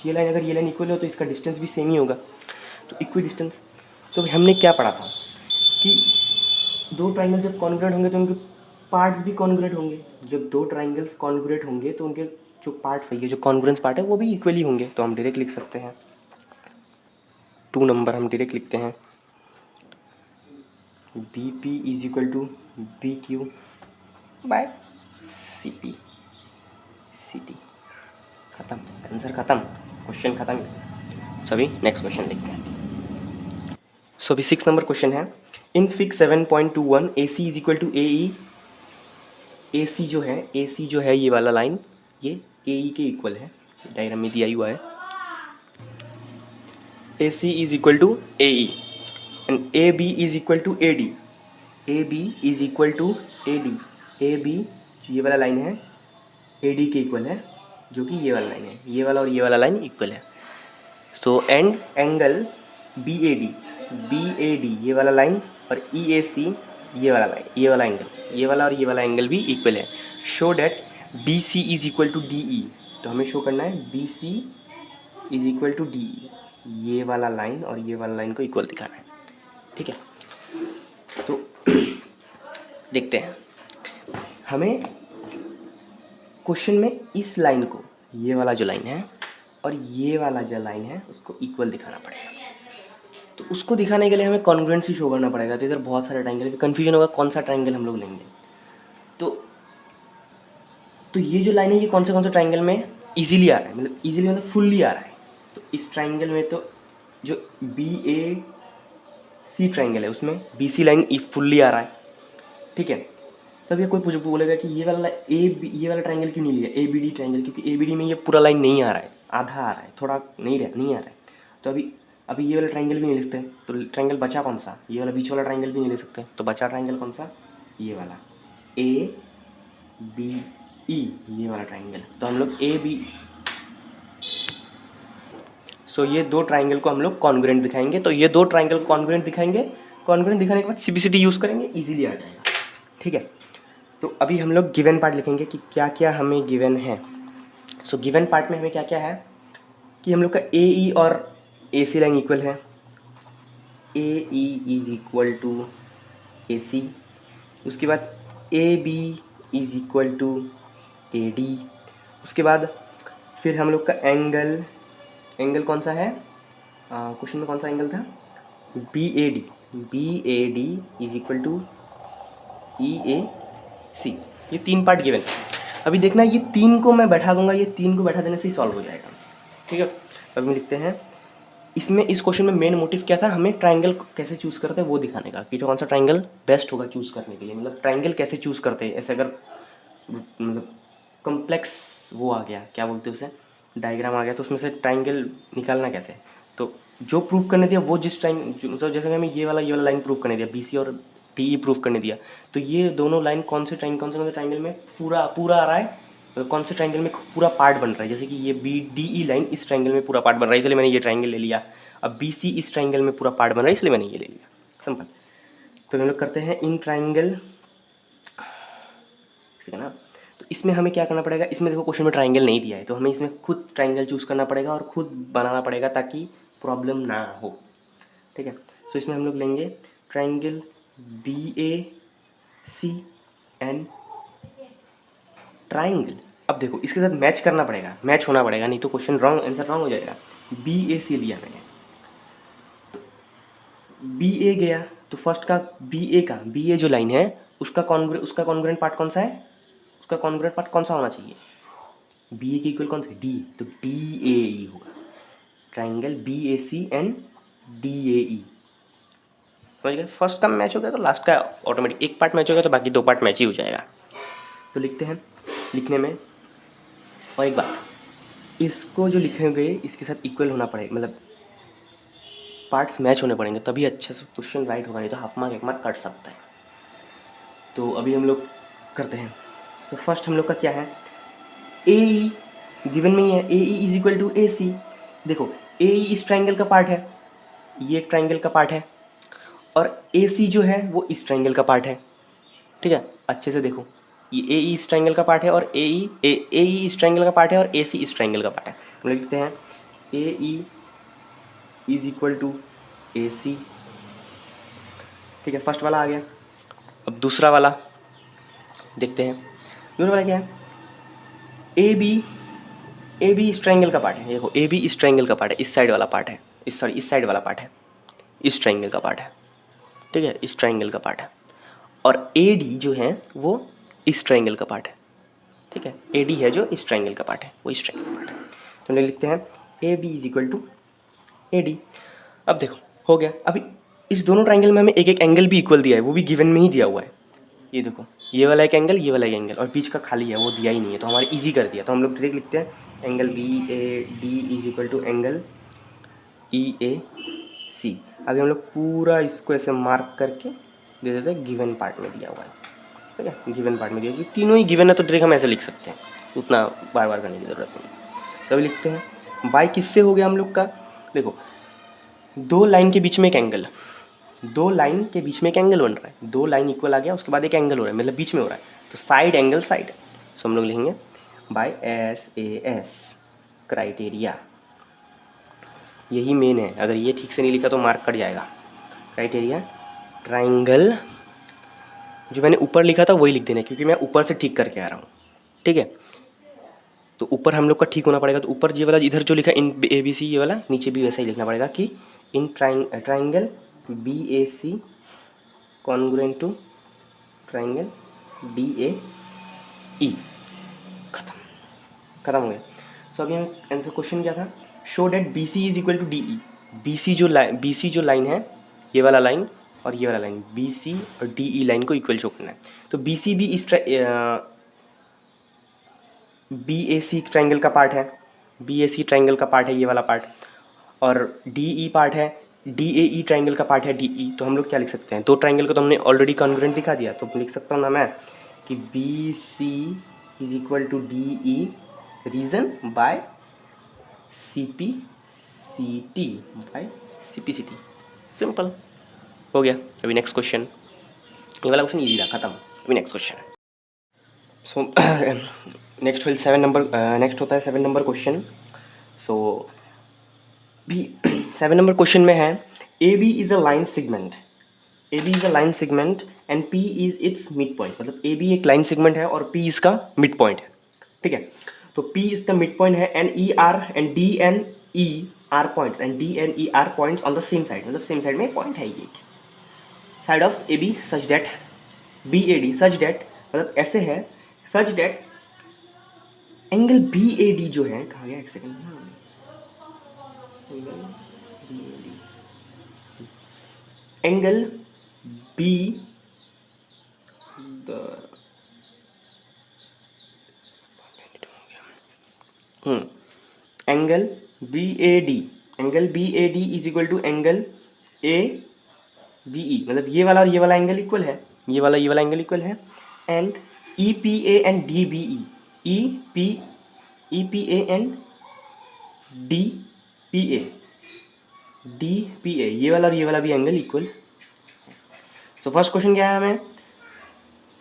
ये लाइन, अगर ये लाइन इक्वल हो तो इसका डिस्टेंस भी सेम ही होगा, तो इक्वी डिस्टेंस। तो हमने क्या पढ़ा था कि दो ट्राइंगल जब कॉन्ग्रुएंट होंगे तो उनके पार्ट्स भी कॉन्ग्रुएंट होंगे, जब दो ट्राइंगल्स कॉन्ग्रुएंट होंगे तो उनके जो पार्ट्स है, ये जो कॉन्ग्रुएंस पार्ट है वो भी इक्वली होंगे। तो हम डायरेक्ट लिख सकते हैं 2 नंबर, हम डायरेक्ट लिखते हैं B P is equal to B Q by C P, खत्म, आंसर खत्म, क्वेश्चन खत्म। सभी नेक्स्ट क्वेश्चन देखते हैं। सो अभी 6 नंबर क्वेश्चन है, in fig 7.21 A C is equal to A E. A C जो है ये वाला लाइन, ये ए ई के इक्वल है, डायग्राम में दिया हुआ है। A C is equal to A E and A B is equal to A D, A B is equal to A D, A B जो ये वाला लाइन है ए डी के इक्वल है, जो कि ये वाला लाइन है, ये वाला और ये वाला लाइन इक्वल है। So and angle B A D ये वाला लाइन और ई ए सी ये वाला लाइन, ये वाला एंगल, ये वाला और ये वाला एंगल भी इक्वल है। Show that B C is equal to D E, तो हमें शो करना है B C is equal to D E, ये वाला लाइन और ये वाला लाइन को इक्वल दिखाना है। ठीक है, तो देखते हैं हमें क्वेश्चन में इस लाइन को, ये वाला जो लाइन है और ये वाला जो लाइन है उसको इक्वल दिखाना पड़ेगा। तो उसको दिखाने के लिए हमें कॉन्ग्रुएंसी शो करना पड़ेगा। तो इधर बहुत सारे ट्राइंगल, कन्फ्यूजन होगा कौन सा ट्राइंगल हम लोग लेंगे। तो ये जो लाइन है ये कौन से ट्राइंगल में इजीली आ रहा है, मतलब इजीली मतलब फुल्ली आ रहा है। तो इस ट्राइंगल में तो जो बी ए सी ट्राइंगल है उसमें बी सी लाइन फुल्ली आ रहा है। ठीक है, तो अब ये कोई बोलेगा कि ये वाला ट्राइंगल क्यों नहीं लिया, ए बी डी ट्राइंगल, क्योंकि ए बी डी में ये पूरा लाइन नहीं आ रहा है, आधा आ रहा है, थोड़ा नहीं आ रहा है। तो अभी ये वाला ट्राइंगल भी नहीं ले सकते, तो ट्राइंगल बचा कौन सा, ये वाला बीच वाला ट्राइंगल भी नहीं ले सकते। तो बचा ट्राइंगल कौन सा, ये वाला ए बी ई, ये वाला ट्राइंगल। तो हम लोग ए बी, सो ये दो ट्राइंगल को हम लोग कॉन्ग्रुएंट दिखाएंगे। तो ये दो ट्राइंगल को कॉन्ग्रुएंट दिखाएंगे, कॉन्ग्रुएंट दिखाने के बाद सीबीसीडी यूज़ करेंगे, इजीली आ जाएगा। ठीक है, तो अभी हम लोग गिवन पार्ट लिखेंगे कि क्या क्या हमें गिवन है। सो गिवन पार्ट में हमें क्या क्या है कि हम लोग का ए ई और ए सी लाइन इक्वल है, A E is equal to A C. उसके बाद A B is equal to A D. उसके बाद फिर हम लोग का एंगल कौन सा है, क्वेश्चन में कौन सा एंगल था, B A D is equal to E A C. ये तीन पार्ट गिवन है। अभी देखना ये तीन को मैं बैठा दूंगा, ये तीन को बैठा देने से ही सॉल्व हो जाएगा। ठीक है, अभी लिखते हैं इसमें, इस क्वेश्चन में मेन मोटिव क्या था, हमें ट्राइंगल कैसे चूज़ करते हैं वो दिखाने का, कि कौन सा ट्राइंगल बेस्ट होगा चूज़ करने के लिए। मतलब ट्राइंगल कैसे चूज़ करते हैं, ऐसे अगर मतलब कॉम्प्लेक्स वो आ गया, क्या बोलते हैं उसे, डायग्राम आ गया, तो उसमें से ट्राइंगल निकालना कैसे। तो जो प्रूफ करने दिया वो जिस मतलब जैसे हमें ये वाला लाइन प्रूफ करने दिया, बी सी और डी ई प्रूफ करने दिया, तो ये दोनों लाइन कौन से ट्राइंगल में पूरा आ रहा है, कौन से ट्राइंगल में पूरा पार्ट बन रहा है। जैसे कि ये बी डी ई लाइन इस ट्राइंगल में पूरा पार्ट बन रहा है, इसलिए मैंने ये ट्राइंगल ले लिया। अब बी सी इस ट्राइंगल में पूरा पार्ट बन रहा है, इसलिए मैंने ये ले लिया, सिंपल। तो हम लोग करते हैं इन ट्राइंगल, ठीक है ना। तो इसमें हमें क्या करना पड़ेगा, इसमें देखो क्वेश्चन में ट्राइंगल नहीं दिया है, तो हमें इसमें खुद ट्राइंगल चूज़ करना पड़ेगा और खुद बनाना पड़ेगा ताकि प्रॉब्लम ना हो। ठीक है, सो इसमें हम लोग लेंगे triangle B A C and triangle. अब देखो इसके साथ मैच करना पड़ेगा, मैच होना पड़ेगा, नहीं तो क्वेश्चन रॉन्ग, आंसर रॉन्ग हो जाएगा। बी ए सी लिया मैंने, तो बी ए गया, तो फर्स्ट का बी ए जो लाइन है उसका कॉन्ग्रुएंट पार्ट कौन सा है, उसका कॉन्ग्रुएंट पार्ट कौन सा होना चाहिए, बी ए के इक्वल कौन सा, डी, तो डी ए ई होगा। Triangle B A C and D A E, समझ गए। फर्स्ट का मैच हो गया तो लास्ट का ऑटोमेटिक एक पार्ट मैच हो गया तो बाकी दो पार्ट मैच ही हो जाएगा। तो लिखते हैं, लिखने में और एक बात, इसको जो लिखेंगे इसके साथ इक्वल होना पड़ेगा, मतलब पार्ट्स मैच होने पड़ेंगे तभी अच्छे से क्वेश्चन राइट होगा, नहीं तो हाफ मार्क एक मार्क कट सकता है। तो अभी हम लोग करते हैं। सो फर्स्ट हम लोग का क्या है, ए ई गिवन में ही है, A E is equal to A सी। देखो ए ई इस ट्राइंगल का पार्ट है, ये एक ट्राइंगल का पार्ट है, और ए सी जो है वो इस ट्राइंगल का पार्ट है। ठीक है, अच्छे से देखो, ये ए ई इस ट्राइंगल का पार्ट है और ए ई इस ट्राइंगल का पार्ट है और ए सी इस ट्राइंगल का पार्ट है। हम लोग लिखते हैं ए E is equal to A सी। ठीक है, फर्स्ट वाला आ गया। अब दूसरा वाला देखते हैं, दूसरा वाला क्या है, ए बी इस ट्राइंगल का पार्ट है। देखो ए बी इस ट्राइंगल का पार्ट है, इस साइड वाला पार्ट है, इस साइड वाला पार्ट है, इस ट्राइंगल का पार्ट है। ठीक है, इस ट्राइंगल का पार्ट है, और ए डी जो है वो इस ट्राइंगल का पार्ट है। ठीक है, ए डी है जो इस ट्राइंगल का पार्ट है, वो इस ट्राइंगल का पार्ट है। तो हम लिखते हैं A B is equal to A D. अब देखो हो गया। अभी इस दोनों ट्राइंगल में हमें एक एक एंगल भी इक्वल दिया है, वो भी गिवन में ही दिया हुआ है। ये देखो ये वाला एक एंगल, ये वाला एक एंगल, और बीच का खाली है वो दिया ही नहीं है, तो हमारे इजी कर दिया। तो हम लोग डायरेक्ट लिखते हैं angle B A D is equal to angle E A C. अभी हम लोग पूरा इसको ऐसे मार्क करके दे देते हैं गिवन पार्ट में दिया हुआ है। ठीक है, गिवन पार्ट में दिया, क्योंकि तीनों ही गिवन है तो डायरेक्ट हम ऐसे लिख सकते हैं, उतना बार बार करने की ज़रूरत नहीं। तो अभी लिखते हैं बाई किससे हो गया हम लोग का, देखो, दो लाइन के बीच में एक एंगल, दो लाइन के बीच में एक एंगल बन रहा है, दो लाइन इक्वल आ गया, उसके बाद एक एंगल हो रहा है, मतलब बीच में हो रहा है, तो साइड एंगल साइड। सो हम लोग लिखेंगे बाय SAS क्राइटेरिया, यही मेन है। अगर ये ठीक से नहीं लिखा तो मार्क कट जाएगा। क्राइटेरिया ट्राइंगल, जो मैंने ऊपर लिखा था वही लिख देना है, क्योंकि मैं ऊपर से ठीक करके आ रहा हूँ, ठीक है। तो ऊपर हम लोग का ठीक होना पड़ेगा, तो ऊपर ये वाला इधर जो लिखा इन ABC ये वाला, नीचे भी वैसा ही लिखना पड़ेगा कि in triangle BAC congruent to triangle DAE। खत्म हो गया। सो अभी हम आंसर क्वेश्चन क्या था, show that BC is equal to DE। BC जो लाइन है, ये वाला लाइन और ये वाला लाइन, BC और DE लाइन को इक्वल शो करना है। तो BC भी इस BAC ट्राइंगल का पार्ट है, BAC ट्राइंगल का पार्ट है ये वाला पार्ट, और DE पार्ट है, DAE ट्राइंगल का पार्ट है DE। तो हम लोग क्या लिख सकते हैं, दो ट्राइंगल को तो हमने ऑलरेडी कॉन्ग्रुएंट दिखा दिया, तो लिख सकता हूँ ना मैं कि BC is equal to DE reason by CPCT by CPCT। Simple हो गया। अभी नेक्स्ट क्वेश्चन, ये वाला क्वेश्चन इजी था, खत्म। अभी next question. So next will 7 number, next होता है 7 नंबर क्वेश्चन। सो भी 7 नंबर क्वेश्चन में है AB is a line segment, AB is a line segment and P is it's mid point. मतलब AB एक लाइन सेगमेंट है और P इसका मिड पॉइंट है, ठीक है। तो P is the mid point है and ER and DNE are points and DNE are points on the same side. मतलब सेम साइड में पॉइंट है ये, side of AB such that BAD such that, मतलब ऐसे है सच दैट एंगल BAD जो है, कहाँ गया, एक second, angle B the angle BAD is equal to angle ABE। मतलब ये वाला और ये वाला एंगल इक्वल है, ये वाला एंगल इक्वल है। And EPA and DBE, EPA and DPA, ये वाला और ये वाला भी angle equal. So first question क्या है हमें,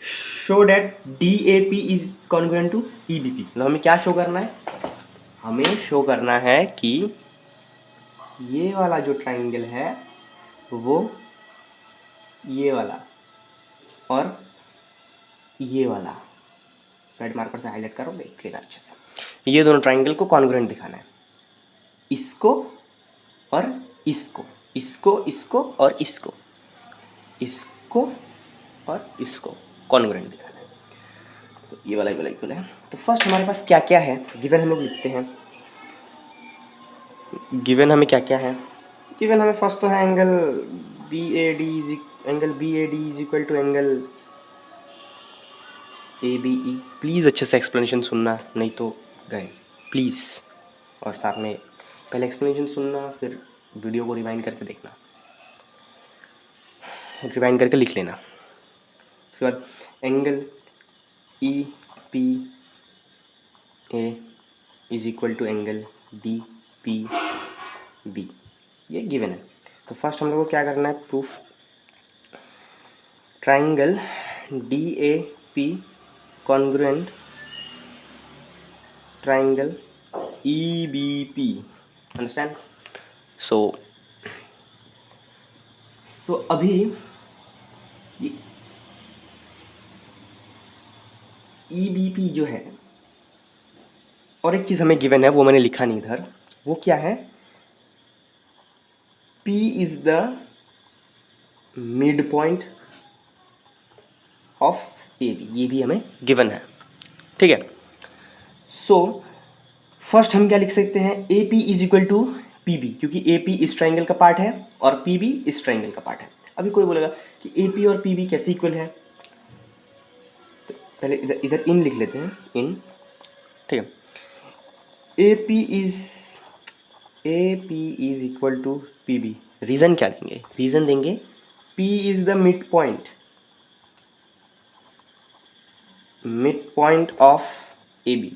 show that DAP is congruent to EBP। मतलब हमें क्या शो करना है, हमें शो करना है कि ये वाला जो ट्राइंगल है वो ये वाला और ये वाला, रेड मार्कर से हाईलाइट करो, देख लेना अच्छे से, ये दोनों ट्राइंगल को कॉन्ग्रुएंट दिखाना है, इसको और इसको, इसको और इसको, इसको और इसको कॉन्ग्रुएंट दिखाना है। तो ये वाला इक्वल है। तो फर्स्ट हमारे पास क्या क्या है, गिवन हम लोग लिखते हैं। गिवन हमें क्या क्या है, गिवन हमें फर्स्ट तो है angle BAD is equal to angle ABE। Please अच्छे से एक्सप्लेनेशन सुनना, नहीं तो गए प्लीज़। और साथ में पहले एक्सप्लेनेशन सुनना, फिर वीडियो को रिवाइंड करके देखना, रिवाइंड करके लिख लेना। उसके बाद angle EPA is equal to angle DPB, ये गिवन है। तो फर्स्ट हम लोग को क्या करना है, proof, triangle DAP congruent triangle EBP, understand. So अभी EBP जो है, और एक चीज़ हमें गिवन है वो मैंने लिखा नहीं इधर, वो क्या है, P is the mid point of AB, ये भी हमें गिवन है, ठीक है। सो फर्स्ट हम क्या लिख सकते हैं, AP is equal to PB, क्योंकि AP इस ट्राइंगल का पार्ट है और PB इस ट्राइंगल का पार्ट है। अभी कोई बोलेगा कि AP और PB कैसे इक्वल है, तो पहले इधर इन लिख लेते हैं, इन, ठीक है। AP is equal to PB, reason क्या देंगे, रीजन देंगे P is the mid point of AB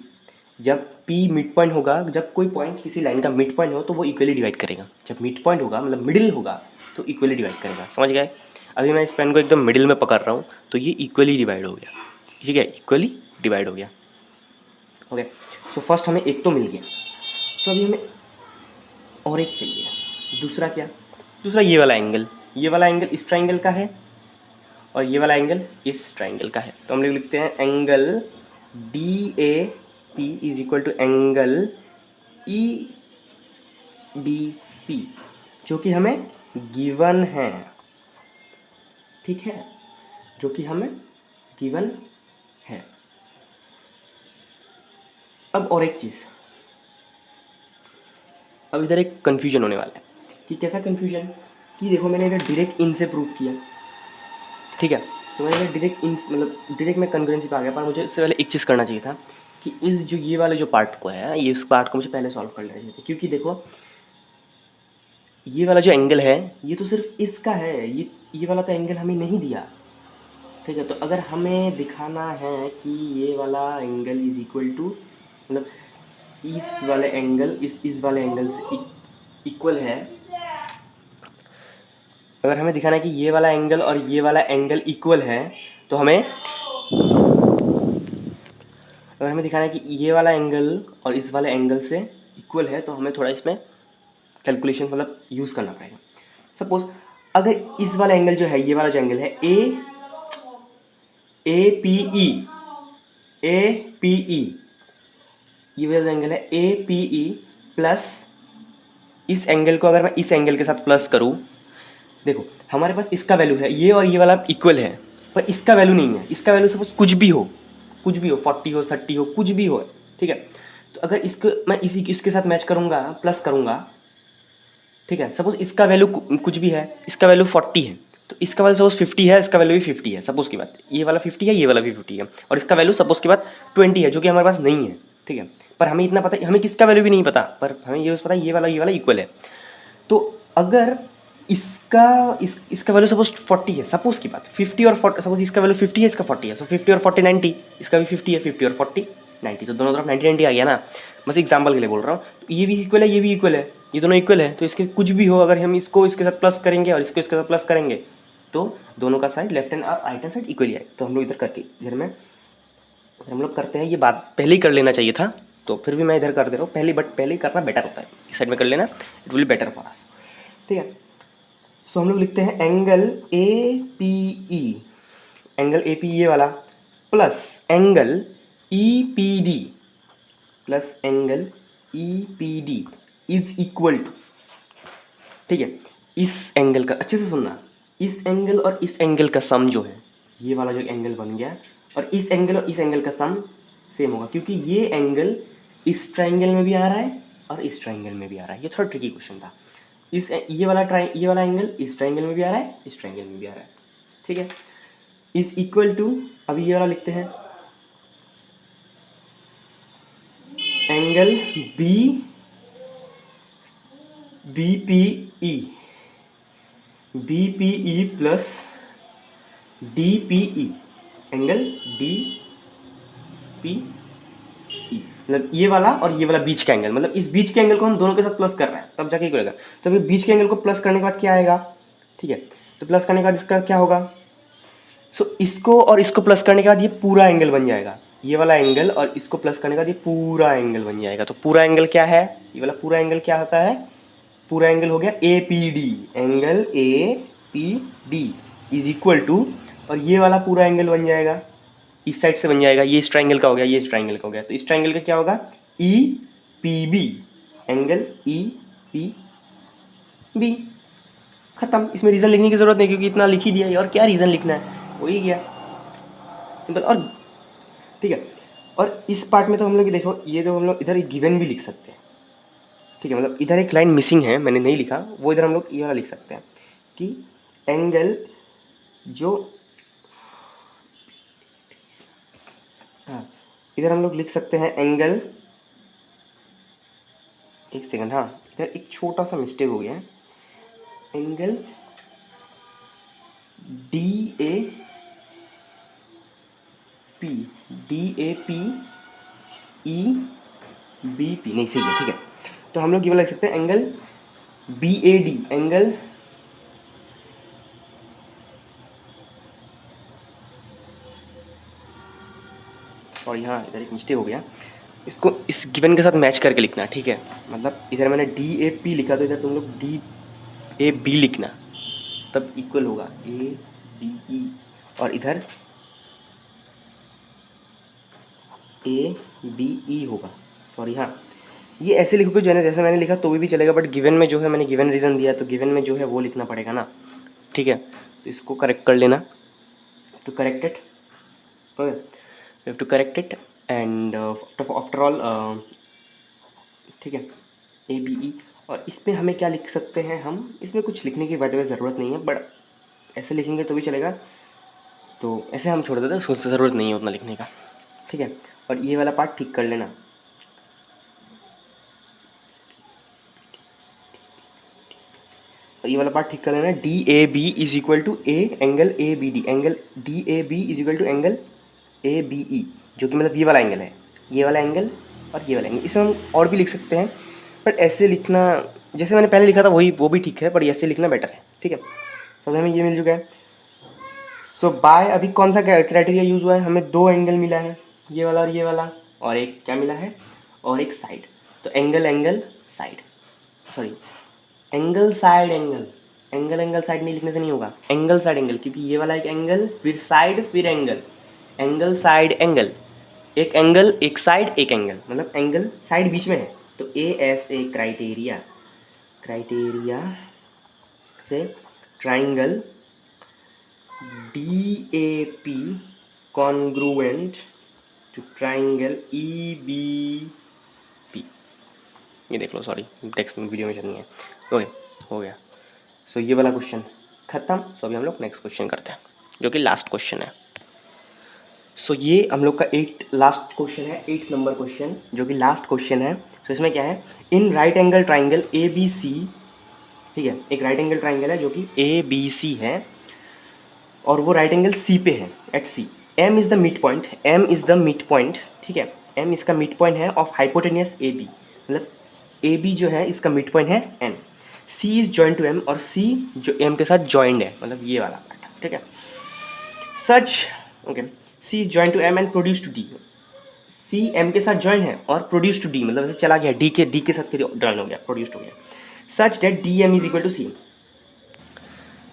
जब P मिड पॉइंट होगा, जब कोई पॉइंट किसी लाइन का मिड पॉइंट हो तो वो इक्वली डिवाइड करेगा। जब मिड पॉइंट होगा मतलब मिडिल होगा तो इक्वली डिवाइड करेगा। समझ गए? अभी मैं इस पेन को एकदम मिडिल में पकड़ रहा हूँ तो ये इक्वली डिवाइड हो गया। ठीक है, इक्वली डिवाइड हो गया। ओके, सो फर्स्ट हमें एक तो मिल गया। सो अभी हमें और एक चाहिए। दूसरा क्या? दूसरा ये वाला एंगल। ये वाला एंगल इस ट्राइंगल का है और ये वाला एंगल इस ट्राइंगल का है। तो हम लोग लिखते हैं angle D A P is equal to angle E D P, जो कि हमें गिवन है। ठीक है, जो कि हमें गिवन है। अब और एक चीज़, अब इधर एक कन्फ्यूजन होने वाला है। कि कैसा कन्फ्यूजन? कि देखो मैंने इधर डायरेक्ट इन से प्रूफ किया, ठीक है, तो मैंने इधर डायरेक्ट इन मतलब डायरेक्ट मैं कंकरेंसी पे आ गया, पर मुझे इससे पहले एक चीज़ करना चाहिए था कि इस जो ये वाले जो पार्ट को है, ये इस पार्ट को मुझे पहले सॉल्व कर लेना चाहिए था। क्योंकि देखो ये वाला जो एंगल है ये तो सिर्फ इसका है, ये वाला तो एंगल हमें नहीं दिया। ठीक है, तो अगर हमें दिखाना है कि ये वाला एंगल इज इक्वल टू मतलब इस वाले एंगल इस वाले एंगल से इक्वल है, अगर हमें दिखाना है कि ये वाला एंगल और ये वाला एंगल इक्वल है, तो हमें अगर हमें दिखाना है कि ये वाला एंगल और इस वाले एंगल से इक्वल है, तो हमें थोड़ा इसमें कैलकुलेशन मतलब यूज़ करना पड़ेगा। सपोज अगर इस वाला एंगल जो है, ये वाला जो एंगल है ए पी ई, ये वाला एंगल है ए पी ई प्लस इस एंगल को अगर मैं इस एंगल के साथ प्लस करूँ, देखो हमारे पास इसका वैल्यू है ये और ये वाला इक्वल है, पर इसका वैल्यू नहीं है। इसका वैल्यू सपोज कुछ भी हो 40 हो 30 हो कुछ भी हो, ठीक है। तो अगर इसको मैं इसके साथ मैच करूँगा, प्लस करूँगा, ठीक है, सपोज इसका वैल्यू कुछ भी है, इसका वैल्यू 40 है, तो इसका वैल्यू सपोज 50 है, इसका वैल्यू भी 50 है, सपोज की बात, ये वाला 50 है, ये वाला भी 50 है, और इसका वैल्यू सपोज की बात 20 है, जो कि हमारे पास नहीं है। ठीक है, पर हमें इतना पता है, हमें किसका वैल्यू भी नहीं पता, पर हमें ये बस पता है ये वाला इक्वल है। तो अगर इसका वैल्यू सपोज 40 है, सपोज की बात 50 और 40, सपोज इसका वैल्यू 50 है, इसका 40 है, सो 50 और 40 90, इसका भी 50 है, 50 और 40 90, तो दोनों तरफ 90 90 आ गया ना। बस एग्जाम्पल के लिए बोल रहा हूँ। तो ये भी इक्वल है, ये भी इक्वल है, ये दोनों इक्वल है, तो इसके कुछ भी हो, अगर हम इसको इसके साथ प्लस करेंगे और इसको इसके साथ प्लस करेंगे तो दोनों का साइड लेफ्ट हैंड और राइट हैंड साइड इक्वली आए। तो हम लोग इधर करके इधर हम लोग करते हैं, ये बात पहले ही कर लेना चाहिए था, तो फिर भी मैं इधर कर दे रहा हूँ पहले, बट पहले ही करना बेटर होता है, इस साइड में कर लेना, it will better for us. ठीक है, सो हम लोग लिखते हैं angle A P E, angle A P ये वाला plus angle E P D, plus angle E P D is equal to, ठीक है, इस एंगल का अच्छे से सुनना, इस एंगल और इस एंगल का सम जो है, ये वाला जो एंगल बन गया, और इस एंगल और इस एंगल का सम सेम होगा, क्योंकि ये एंगल इस ट्राइंगल में भी आ रहा है और इस ट्राइंगल में भी आ रहा है। ये थोड़ा ट्रिकी क्वेश्चन था। ये वाला एंगल इस ट्राइंगल में भी आ रहा है, इस ट्राइंगल में भी आ रहा है, ठीक है। इज इक्वल टू, अभी ये वाला लिखते हैं angle B B P E, B P E plus D P E, angle D P E, मतलब ये वाला और ये वाला बीच का एंगल, मतलब इस बीच के एंगल को हम दोनों के साथ प्लस कर रहे हैं, तब जाके करेगा। तो अभी बीच के एंगल को प्लस करने के बाद क्या आएगा, ठीक है, तो प्लस करने के बाद इसका क्या होगा, सो इसको और इसको प्लस करने के बाद ये पूरा एंगल बन जाएगा, ये वाला एंगल और इसको प्लस करने के बाद ये पूरा एंगल बन जाएगा। तो पूरा एंगल क्या है, ये वाला पूरा एंगल क्या होता है, पूरा एंगल हो गया A P D, angle A P D is equal to, और ये वाला पूरा एंगल बन जाएगा, इस साइड से बन जाएगा, ये इस ट्राइंगल का हो गया, ये इस ट्राइंगल का हो गया, तो इस ट्राइंगल का क्या होगा, E P B, angle E P B. खत्म, इसमें रीज़न लिखने की ज़रूरत नहीं, क्योंकि इतना लिख ही दिया है, और क्या रीज़न लिखना है, हो ही गया सिंपल। और ठीक है, और इस पार्ट में तो हम लोग देखो, ये तो हम लोग इधर एक गिवन भी लिख सकते हैं, ठीक है, मतलब इधर एक लाइन मिसिंग है, मैंने नहीं लिखा वो, इधर हम लोग ये वाला लिख सकते हैं कि एंगल जो, हाँ, इधर हम लोग लिख सकते हैं एंगल, एक सेकंड, हाँ इधर एक छोटा सा मिस्टेक हो गया है, angle D A P E B P नहीं सही है, ठीक है। तो हम लोग ये वाला लिख सकते हैं angle B A D, angle sorry हाँ इधर एक मिस्टेक हो गया, इसको इस गिवन के साथ मैच करके लिखना, ठीक है। मतलब इधर मैंने डी ए पी लिखा तो इधर तुम लोग डी ए बी लिखना, तब इक्वल होगा ए बी ई, और इधर ए बी ई होगा, सॉरी हाँ। ये ऐसे लिखोगे जो है ना जैसे मैंने लिखा तो भी चलेगा, बट गिवन में जो है मैंने गिवन रीज़न दिया तो गिवन में जो है वो लिखना पड़ेगा ना, ठीक है। तो इसको करेक्ट कर लेना, to correct it, okay, you have to correct it and after all, ठीक है, ए बी ई। और इसमें हमें क्या लिख सकते हैं हम, इसमें कुछ लिखने की वजह ज़रूरत नहीं है, बट ऐसे लिखेंगे तो भी चलेगा, तो ऐसे हम छोड़ देते हैं, उसको ज़रूरत नहीं है उतना लिखने का, ठीक है। और ये वाला पार्ट ठीक कर लेना, ये वाला पार्ट ठीक कर लेना, D A B is equal to A angle A B D, angle D A B is equal to angle A B E, जो कि मतलब ये वाला एंगल है, ये वाला एंगल और ये वाला एंगल। इसमें हम और भी लिख सकते हैं, बट ऐसे लिखना जैसे मैंने पहले लिखा था वही, वो भी ठीक है, पर ऐसे लिखना बेटर है, ठीक है। तो हमें ये मिल चुका है। सो बाय अभी कौन सा क्राइटेरिया यूज़ हुआ है, हमें दो एंगल मिला है, ये वाला और ये वाला, और एक क्या मिला है, और एक साइड। तो angle angle side, sorry angle side angle, angle angle side नहीं लिखने से नहीं होगा, एंगल साइड एंगल, क्योंकि ये वाला एक एंगल फिर साइड फिर एंगल, एंगल साइड एंगल, एक एंगल एक साइड एक एंगल, मतलब एंगल साइड बीच में है। तो A S A criteria, criteria से triangle D A P congruent to triangle E B P, ये देख लो, सॉरी टेक्स्ट वीडियो में नहीं है, ओके हो गया। सो ये वाला क्वेश्चन खत्म। सो अभी हम लोग नेक्स्ट क्वेश्चन करते हैं जो कि लास्ट क्वेश्चन है। सो ये हम लोग का 8 लास्ट क्वेश्चन है, 8 नंबर क्वेश्चन जो कि लास्ट क्वेश्चन है। सो इसमें क्या है, in right angle triangle A B C, ठीक है, एक राइट एंगल ट्राइंगल है जो कि ए बी सी है और वो राइट एंगल सी पे है, at C. M is the mid point, M is the mid point, ठीक है, एम इसका मिड पॉइंट है ऑफ हाइपोटेनियस ए बी, मतलब ए बी जो है इसका मिड पॉइंट है M. C is joint to M, और सी जो एम के साथ जॉइंड है, मतलब ये वाला पार्ट, ठीक है। सच okay, C is joint to M and produce to D, C M के साथ जॉइन है और प्रोड्यूस टू डी, मतलब ऐसे चला गया डी के साथ फिर जॉइन हो गया, प्रोड्यूस्ड हो गया। Such that D M is equal to C M,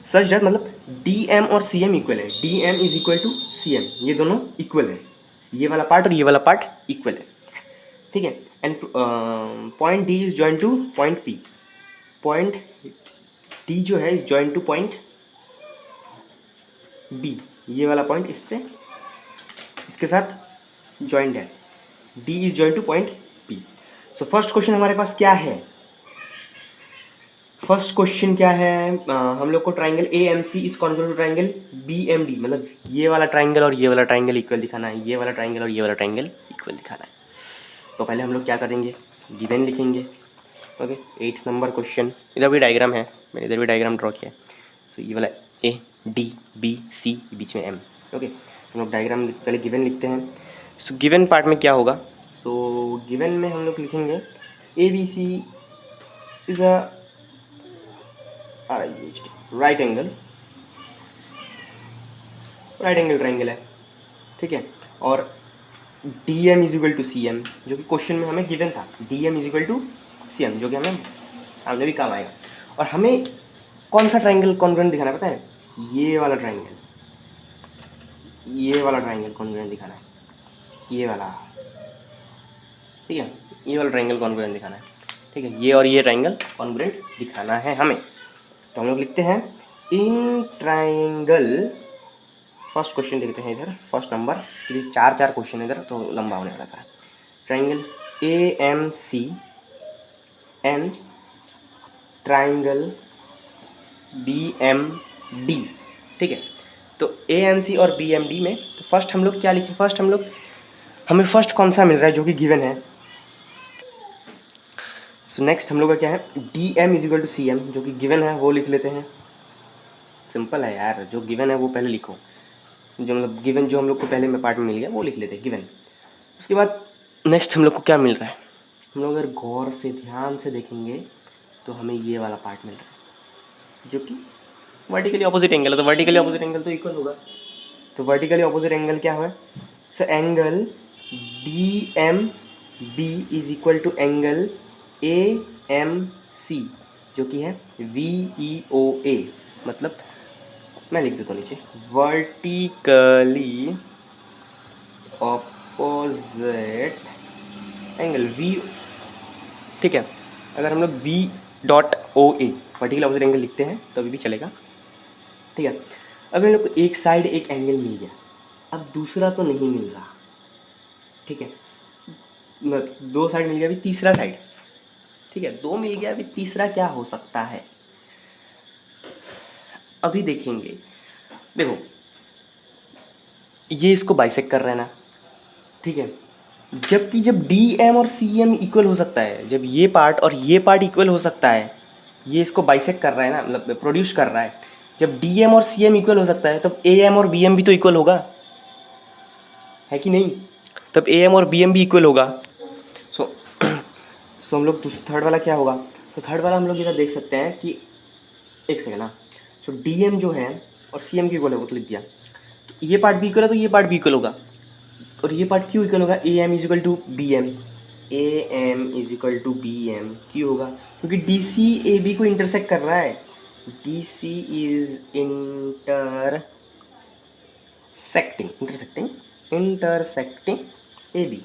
such that मतलब डी एम और सी एम इक्वल है, D M is equal to C M, ये दोनों इक्वल है, ये वाला पार्ट और ये वाला पार्ट इक्वल है, ठीक है। And point D is join to point P, point D जो है is join to point B, ये वाला पॉइंट इससे इसके साथ जॉइंट है, D is joint to point B. So first question हमारे पास क्या है, फर्स्ट क्वेश्चन क्या है, हम लोग को triangle A M C is congruent to triangle B M D, मतलब ये वाला ट्राइंगल और ये वाला ट्राइंगल इक्वल दिखाना है, ये वाला ट्राइंगल और ये वाला ट्राइंगल इक्वल दिखाना है। तो पहले हम लोग क्या करेंगे, गिवन लिखेंगे, ओके। 8 नंबर क्वेश्चन, इधर भी डायग्राम है, मैंने इधर भी डायग्राम ड्रॉ किया है। सो ये वाला ए डी बी सी बीच में एम, ओके। हम लोग डायग्राम पहले गिवन लिखते हैं। सो गिवन पार्ट में क्या होगा, सो गिवन में हम लोग लिखेंगे A B C is a right angle, right angle triangle है, ठीक है। और D M is equal to C M, जो कि क्वेश्चन में हमें गिवन था, D M is equal to C M, जो कि हमें सामने भी काम आएगा। और हमें कौन सा ट्राइंगल कॉन्ग्रुएंट दिखाना है पता है, ये वाला ट्राइंगल, ये वाला ट्राइंगल कॉन्ग्रुएंट दिखाना है, ये वाला, ठीक है, ये वाला ट्राइंगल कॉन्ग्रुएंट दिखाना है, ठीक है, ये और ये ट्राइंगल कॉन्ग्रुएंट दिखाना है हमें। तो हम लोग लिखते हैं इन ट्राइंगल, फर्स्ट क्वेश्चन देखते हैं इधर, फर्स्ट नंबर, ये 4 क्वेश्चन इधर तो लंबा होने वाला था। Triangle A M C and triangle B M D, ठीक है। तो ए एम सी और बी एम डी में तो फर्स्ट हम लोग क्या लिखें, फर्स्ट हम लोग, हमें फर्स्ट कौन सा मिल रहा है जो कि गिवन है। सो नेक्स्ट हम लोग का क्या है, D M is equal to C M, जो कि गिवन है वो लिख लेते हैं। सिंपल है यार, जो गिवन है वो पहले लिखो, जो मतलब गिवन जो हम लोग को पहले में पार्ट में मिल गया वो लिख लेते हैं गिवन। उसके बाद नेक्स्ट हम लोग को क्या मिल रहा है, हम लोग अगर गौर से ध्यान से देखेंगे तो हमें ये वाला पार्ट मिल रहा है जो कि वर्टिकली ऑपोजिट एंगल है। तो वर्टिकली ऑपोजिट एंगल तो इक्वल होगा। तो वर्टिकली ऑपोजिट एंगल क्या है? So angle D M B is equal to angle A M C जो कि है वी ई ओ ए। मतलब मैं लिख देता हूँ नीचे, वर्टिकली ऑपोजिट एंगल वी, ठीक है। अगर हम लोग वी डॉट ओ ए वर्टिकल ऑपोजिट एंगल लिखते हैं तो अभी भी चलेगा, ठीक है। अब हम लोग को एक साइड एक एंगल मिल गया, अब दूसरा तो नहीं मिल रहा, ठीक है। दो साइड मिल गया, अभी तीसरा साइड, ठीक है। दो मिल गया, अभी तीसरा क्या हो सकता है? अभी देखेंगे, देखो ये इसको बाइसेक्ट कर रहा है ना, ठीक है। जबकि जब डी एम और सी एम इक्वल हो सकता है, जब ये पार्ट और ये पार्ट इक्वल हो सकता है, ये इसको बाइसेक्ट कर रहा है ना, मतलब प्रोड्यूस कर रहा है। जब डी एम और सी एम इक्वल हो सकता है तब ए एम और बी एम भी तो इक्वल होगा, है कि नहीं? तब ए एम और बी एम भी इक्वल होगा। सो सो हम लोग थर्ड वाला क्या होगा? तो थर्ड वाला हम लोग इधर देख सकते हैं कि एक सेकेंड ना, सो डी एम जो है और सी एम की इक्वल है वो तो लिख दिया, तो ये पार्ट भी इक्वल है तो ये पार्ट भी इक्वल होगा। और ये पार्ट क्यों इक्वल होगा? A M is equal to B M, A M is equal to B M क्यों होगा? क्योंकि डी सी ए बी को इंटरसेक्ट कर रहा है। D C is intersecting A B.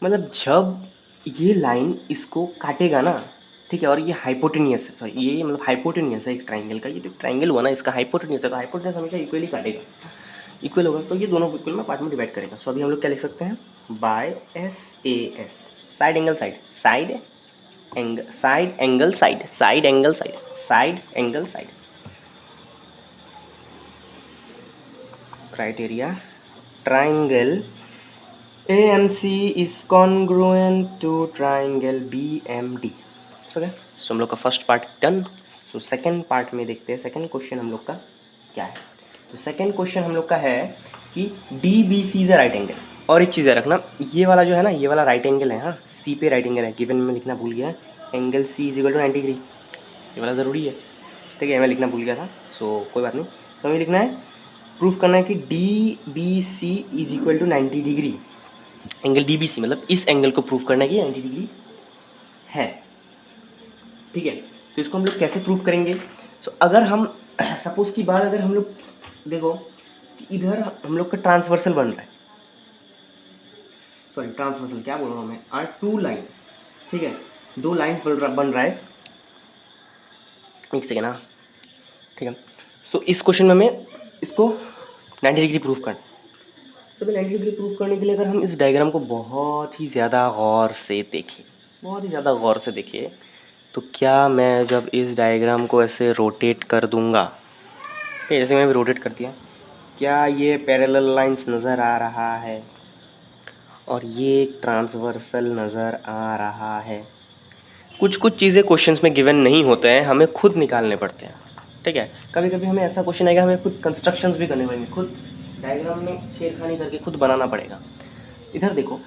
मतलब जब ये लाइन इसको काटेगा ना, ठीक है, और ये हाइपोटेनियस है, सॉरी ये मतलब हाइपोटेनियस है एक ट्राइंगल का, ये तो ट्राइंगल हुआ ना, इसका हाइपोटेनियस है, तो हाइपोटेनियस हमेशा इक्वली काटेगा, इक्वल होगा, तो ये दोनों को इक्वल में पार्ट में डिवाइड करेगा। सो अभी हम लोग क्या लिख सकते हैं? By S A S, side angle side, side angle side angle side, side angle side, side angle side. Criteria triangle AMC is congruent to triangle BMD। Okay, so हम लोग का first part done. So second part में देखते हैं second question हम लोग का क्या है। तो सेकंड क्वेश्चन हम लोग का है कि DBC is a right angle. और एक चीज़ है रखना, ये वाला जो है ना, ये वाला राइट एंगल है, हाँ C पे राइट एंगल है, गिवन में लिखना भूल गया, angle C is equal to 90 degree, ये वाला ज़रूरी है, ठीक है, मैं लिखना भूल गया था, सो कोई बात नहीं। तो हमें लिखना है, प्रूफ करना है कि DBC is equal to 90 degree, angle DBC मतलब इस एंगल को प्रूफ करना है कि 90 डिग्री है, ठीक है। तो इसको हम लोग कैसे प्रूफ करेंगे? सो अगर हम सपोज की बात, अगर हम लोग देखो कि इधर हम लोग का ट्रांसवर्सल बन रहा है, सॉरी ट्रांसवर्सल क्या बोल रहा हूँ मैं, आर टू लाइन्स, ठीक है, दो लाइन्स बन रहा है, एक सेकेंड, हाँ ठीक है। सो इस क्वेश्चन में हमें इसको 90 डिग्री प्रूफ करना। तो 90 डिग्री प्रूफ करने के लिए अगर हम इस डायग्राम को बहुत ही ज़्यादा गौर से देखें, बहुत ही ज़्यादा गौर से देखिए, तो क्या मैं जब इस डायग्राम को ऐसे रोटेट कर दूंगा, ठीक है, जैसे मैंने रोटेट कर दिया, क्या ये पैरेलल लाइंस नज़र आ रहा है और ये ट्रांसवर्सल नज़र आ रहा है। कुछ कुछ चीज़ें क्वेश्चंस में गिवन नहीं होते हैं, हमें खुद निकालने पड़ते हैं, ठीक है। कभी कभी हमें ऐसा क्वेश्चन आएगा, हमें खुद कंस्ट्रक्शंस भी करने पड़ेंगे, खुद डायग्राम में छेड़खानी करके खुद बनाना पड़ेगा। इधर देखो,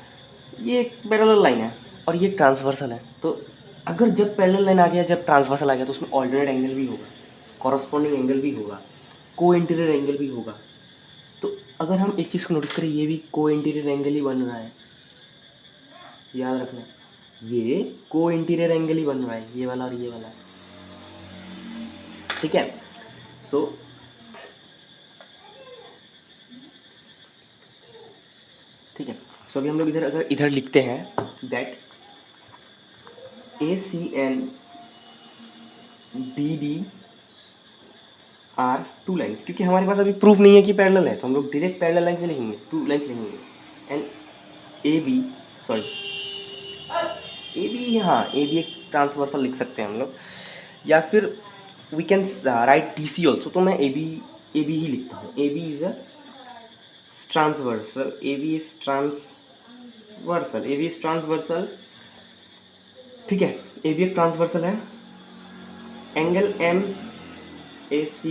ये एक पैरेलल लाइन है और ये ट्रांसवर्सल है, तो अगर जब पैरेलल लाइन आ गया, जब ट्रांसवर्सल आ गया, तो उसमें ऑल्टरनेट एंगल भी होगा, कॉरस्पॉन्डिंग एंगल भी होगा, को इंटीरियर एंगल भी होगा। तो अगर हम एक चीज़ को नोटिस करें, ये भी को इंटीरियर एंगल ही बन रहा है, याद रखना, ये को इंटीरियर एंगल ही बन रहा है, ये वाला और ये वाला, ठीक है। सो ठीक है, सो अभी हम लोग इधर अगर इधर लिखते हैं that ACN BD are two lines, क्योंकि हमारे पास अभी प्रूफ नहीं है कि पैरेलल है, तो हम लोग डायरेक्ट पैरेलल लाइन से लिखेंगे, टू लाइन्स लिखेंगे। एंड AB, सॉरी AB, हाँ AB एक ट्रांसवर्सल लिख सकते हैं हम लोग, या फिर we can write DC also. तो मैं AB ही लिखता हूँ। AB is a transversal, AB is transversal, ठीक है। AB एक ट्रांसवर्सल है, angle MAC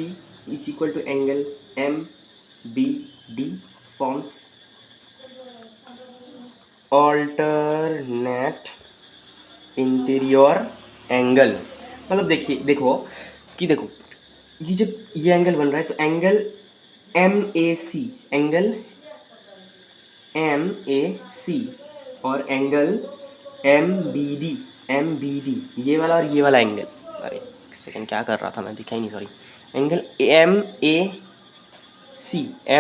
is equal to angle MBD forms alternate interior angle मतलब देखिए देखो कि देखो ये जब ये एंगल बन रहा है तो एंगल MAC, एंगल MAC और एंगल MBD ये वाला और ये वाला एंगल, अरे एक सेकंड क्या कर रहा था मैं, दिखा ही नहीं, सॉरी। एंगल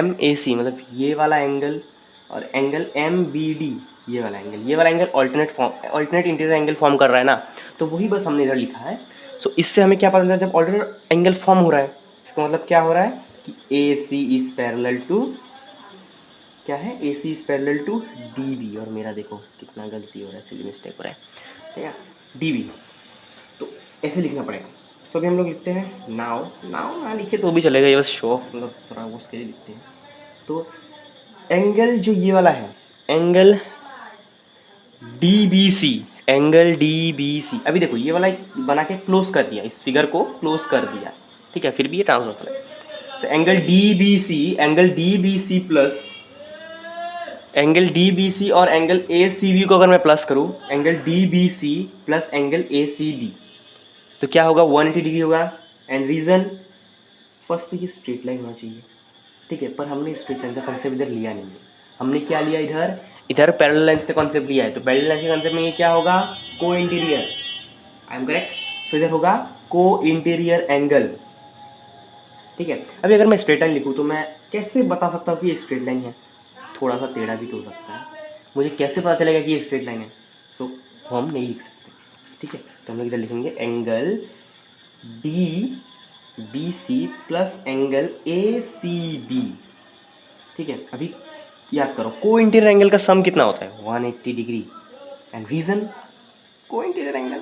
MAC मतलब ये वाला एंगल और एंगल MBD ये वाला angle alternate interior angle form कर रहा है ना, तो वही बस हमने इधर लिखा है। सो इससे हमें क्या पता चला, जब ऑल्टरनेट एंगल फॉर्म हो रहा है इसका मतलब क्या हो रहा है कि AC इज पैरेलल टू क्या है, AC is parallel to DB, और मेरा देखो कितना गलती हो रहा है, सिली मिस्टेक हो रहा है, ठीक है, DB। तो ऐसे लिखना पड़ेगा। तो अभी हम लोग लिखते हैं नाउ ना लिखे तो भी चलेगा, ये बस शो ऑफ मतलब थोड़ा वो उसके लिए लिखते हैं। तो एंगल जो ये वाला है, एंगल DBC, अभी देखो ये वाला बना के क्लोज कर दिया, इस फिगर को क्लोज कर दिया, ठीक है, फिर भी ये ट्रांसवर्सल है। तो angle DBC plus angle DBC और एंगल ACB को अगर मैं प्लस करूँ, angle DBC plus angle ACB, तो क्या होगा, 180 डिग्री होगा। एंड रीज़न, फर्स्ट तो ये स्ट्रेट लाइन होना चाहिए, ठीक है, पर हमने स्ट्रेट लाइन का कॉन्सेप्ट इधर लिया नहीं है, हमने क्या लिया इधर पैरेलल लाइंस का कॉन्सेप्ट लिया है। तो पैरेलल लाइंस के कॉन्सेप्ट में ये क्या होगा, को इंटीरियर, आई एम करेक्ट। सो इधर होगा को इंटीरियर एंगल, ठीक है। अभी अगर मैं स्ट्रेट लाइन लिखूँ तो मैं कैसे बता सकता हूँ कि ये स्ट्रेट लाइन है, थोड़ा सा टेढ़ा भी तो हो सकता है, मुझे कैसे पता चलेगा कि ये स्ट्रेट लाइन है, सो वो हम नहीं लिख सकते, ठीक है। तो हम लोग इधर लिखेंगे angle DBC plus angle ACB, ठीक है। अभी याद करो को इंटीरियर एंगल का सम कितना होता है, 180 डिग्री। एंड रीजन, को इंटीरियर एंगल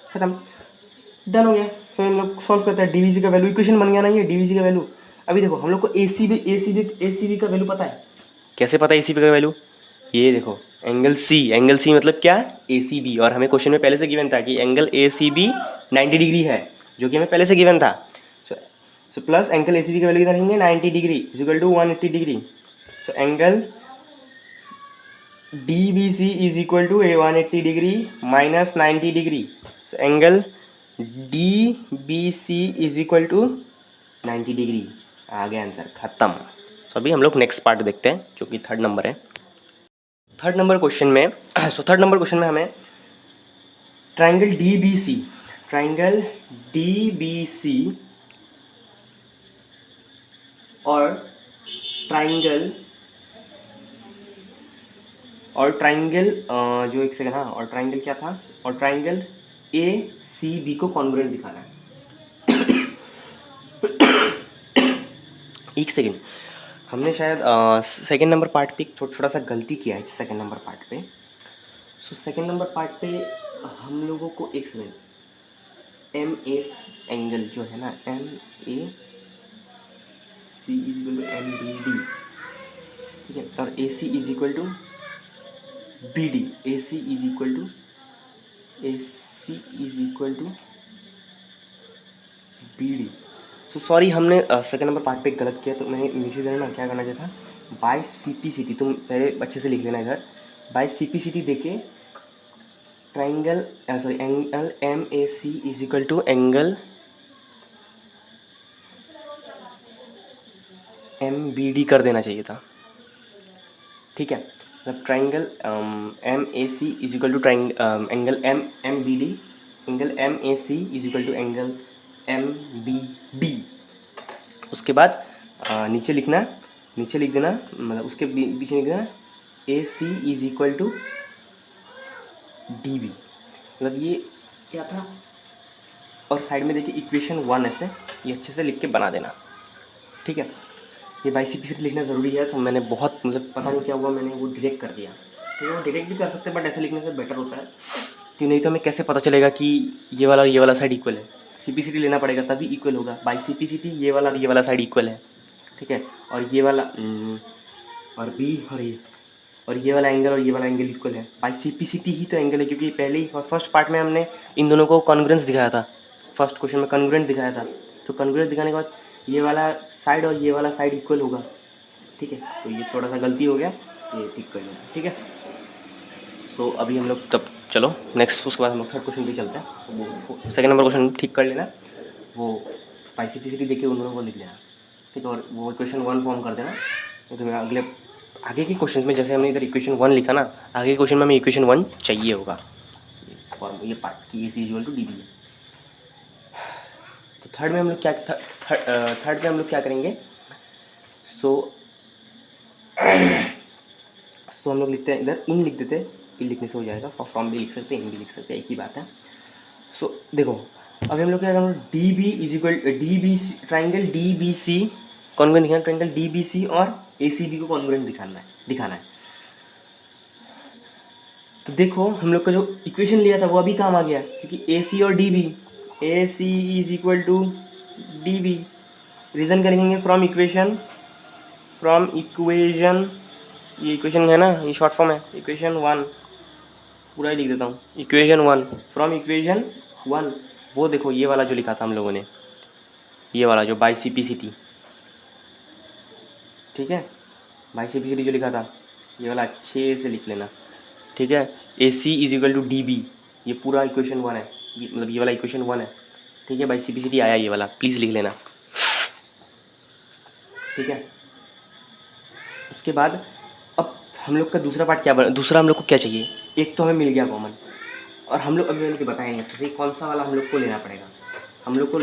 खत्म, डन हो गया। फिर हम लोग सॉल्व करते हैं, DBC का वैल्यू, इक्वेशन बन गया ना ये DBC का वैल्यू। अभी देखो हम लोग को ACB का वैल्यू पता है, कैसे पता है ACB का वैल्यू, ये देखो एंगल C मतलब क्या, ACB, और हमें क्वेश्चन में पहले से गिवन था कि एंगल ACB 90 डिग्री है, जो कि हमें पहले से गिवन था। सो प्लस एंगल ACB का वैल्यू कितना लेंगे, 90 degree is equal to 180 degree. So angle DBC is equal to 180 degree minus 90 degree. So angle DBC is equal to 90 degree, आ गया आंसर, खत्म। तो अभी हम लोग नेक्स्ट पार्ट देखते हैं जो कि थर्ड नंबर है। थर्ड नंबर क्वेश्चन में हमें ट्राइंगल DBC और ट्राइंगल जो एक सेकंड, हाँ, और ट्राइंगल क्या था, और ट्राइंगल ACB को कॉन्ग्रुएंट दिखाना है। एक सेकंड, हमने शायद सेकंड नंबर पार्ट पे थोड़ा सा गलती किया है सेकंड नंबर पार्ट पे। सो सेकंड नंबर पार्ट पे हम लोगों को एक सेकंड, MS एंगल जो है ना, MAC is equal to MBD, ठीक है, और AC is equal to BD, AC is equal to BD। तो सॉरी, हमने सेकंड नंबर पार्ट पे गलत किया, तो मुझे जो है ना क्या करना चाहिए था, बाय CPCT, तुम पहले अच्छे से लिख लेना इधर, बाय CPCT देके triangle angle MAC is equal to angle MBD कर देना चाहिए था, ठीक है। मतलब triangle MAC is equal to angle MBD, angle MAC is equal to angle MBD। उसके बाद नीचे लिख देना, मतलब उसके पीछे लिख देना AC is equal to DB, मतलब ये क्या था, और साइड में देखिए इक्वेशन 1 ऐसे ये अच्छे से लिख के बना देना, ठीक है। ये बाई CPCT लिखना ज़रूरी है, तो मैंने बहुत मतलब पता नहीं क्या हुआ, मैंने वो डायरेक्ट कर दिया, तो वो डायरेक्ट भी कर सकते हैं, बट ऐसे लिखने से बेटर होता है, कि नहीं तो हमें कैसे पता चलेगा कि ये वाला साइड इक्वल है, CPCT लेना पड़ेगा तभी इक्वल होगा। बाई CPCT ये वाला साइड इक्वल है, ठीक है, और ये वाला और B और ये वाला एंगल इक्वल है, बाई CPCT ही तो एंगल है, क्योंकि पहले ही फर्स्ट पार्ट में हमने इन दोनों को कॉन्ग्रुएंस दिखाया था, फर्स्ट क्वेश्चन में कॉन्ग्रुएंट दिखाया था, तो कॉन्ग्रुएंट दिखाने के बाद ये वाला साइड और ये वाला साइड इक्वल होगा, ठीक है। तो ये थोड़ा सा गलती हो गया, ये ठीक कर लेना, ठीक है। सो अभी हम लोग तब चलो नेक्स्ट, उसके बाद हम लोग थर्ड क्वेश्चन पे चलते हैं। तो वो सेकंड नंबर क्वेश्चन ठीक कर लेना, वो स्पेसिफिसिटी देके उन दोनों को लिख लेना, ठीक है। और वो इक्वेशन 1 फॉर्म कर देना, तो मैं अगले आगे के क्वेश्चन में, जैसे हमने इधर इक्वेशन 1 लिखा ना, आगे के क्वेश्चन में हमें इक्वेशन 1 चाहिए होगा, ये पार्ट की AC = DB है। तो थर्ड में हम लोग क्या थर्ड में हम लोग क्या करेंगे, सो हम लोग लिखते हैं इधर इन लिख देते हैं, इन लिखने से हो जाएगा, फ्रॉम भी लिख सकते हैं, इन भी लिख सकते हैं, एक ही बात है। सो देखो अभी हम लोग क्या करेंगे, ट्राइंगल DBC कॉन्ग्रुएंट दिखाना, ट्राइंगल DBC और ACB को कॉन्ग्रुएंट दिखाना है। तो देखो हम लोग का जो इक्वेशन लिया था वो अभी काम आ गया, क्योंकि AC और DB, AC = DB। रीज़न क्या लिखेंगे, फ्रॉम इक्वेशन, ये इक्वेशन है ना, ये शॉर्ट फॉर्म है, इक्वेशन 1 पूरा ही लिख देता हूँ, इक्वेशन 1, फ्रॉम इक्वेशन 1। वो देखो ये वाला जो लिखा था हम लोगों ने, ये वाला जो बाई CPCT, ठीक है, बाई CPCT जो लिखा था, ये वाला अच्छे से लिख लेना, ठीक है। AC = DB, ये पूरा इक्वेशन 1 है, मतलब ये वाला इक्वेशन 1 है, ठीक है। बाई CPCT आया ये वाला, प्लीज़ लिख लेना, ठीक है। उसके बाद अब हम लोग का दूसरा पार्ट क्या दूसरा हम लोग को क्या चाहिए, एक तो हमें मिल गया कॉमन, और हम लोग अभी उनके बताएंगे तो कौन सा वाला हम लोग को लेना पड़ेगा। हम लोग को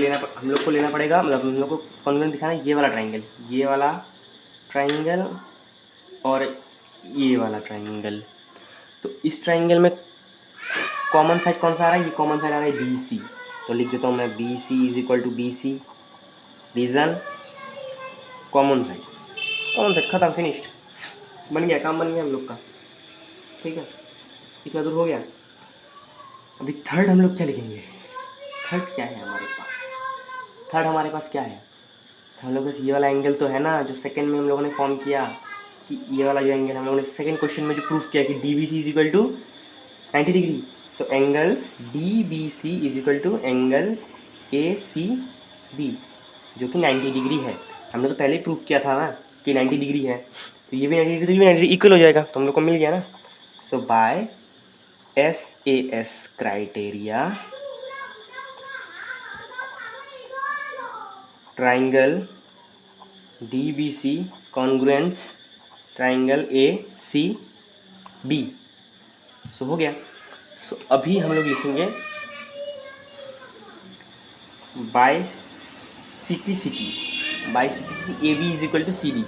लेना पड़ेगा, मतलब हम लोग को कॉन्ग्रुएंट दिखाना है, ये वाला ट्राइंगल और ये वाला ट्राइंगल। तो इस ट्राइंगल में कॉमन साइड कौन सा आ रहा है, ये कॉमन साइड आ रहा है BC, तो लिख देता हूँ मैं BC = BC। Reason, common side खत्म, फिनिश्ड, बन गया, काम बन गया हम लोग का, ठीक है। इतना दूर हो गया। अभी थर्ड हम लोग क्या लिखेंगे, थर्ड क्या है हमारे पास, क्या है, हम लोग के पास ये वाला एंगल तो है ना, जो सेकंड में हम लोगों ने फॉर्म किया, कि ये वाला जो एंगल हम लोगों ने सेकंड क्वेश्चन में जो प्रूफ किया कि DBC = 90 degree. So angle DBC = angle ACB जो कि 90 डिग्री है। हमने तो पहले ही प्रूफ किया था ना कि 90 डिग्री है, तो ये भी 90 डिग्री, भी 90 डिग्री इक्वल हो जाएगा, तो हम लोग को मिल गया ना। So by SAS criteria, triangle DBC congruents triangle ACB। So हो गया। सो अभी हम लोग लिखेंगे by CPCT AB = CD,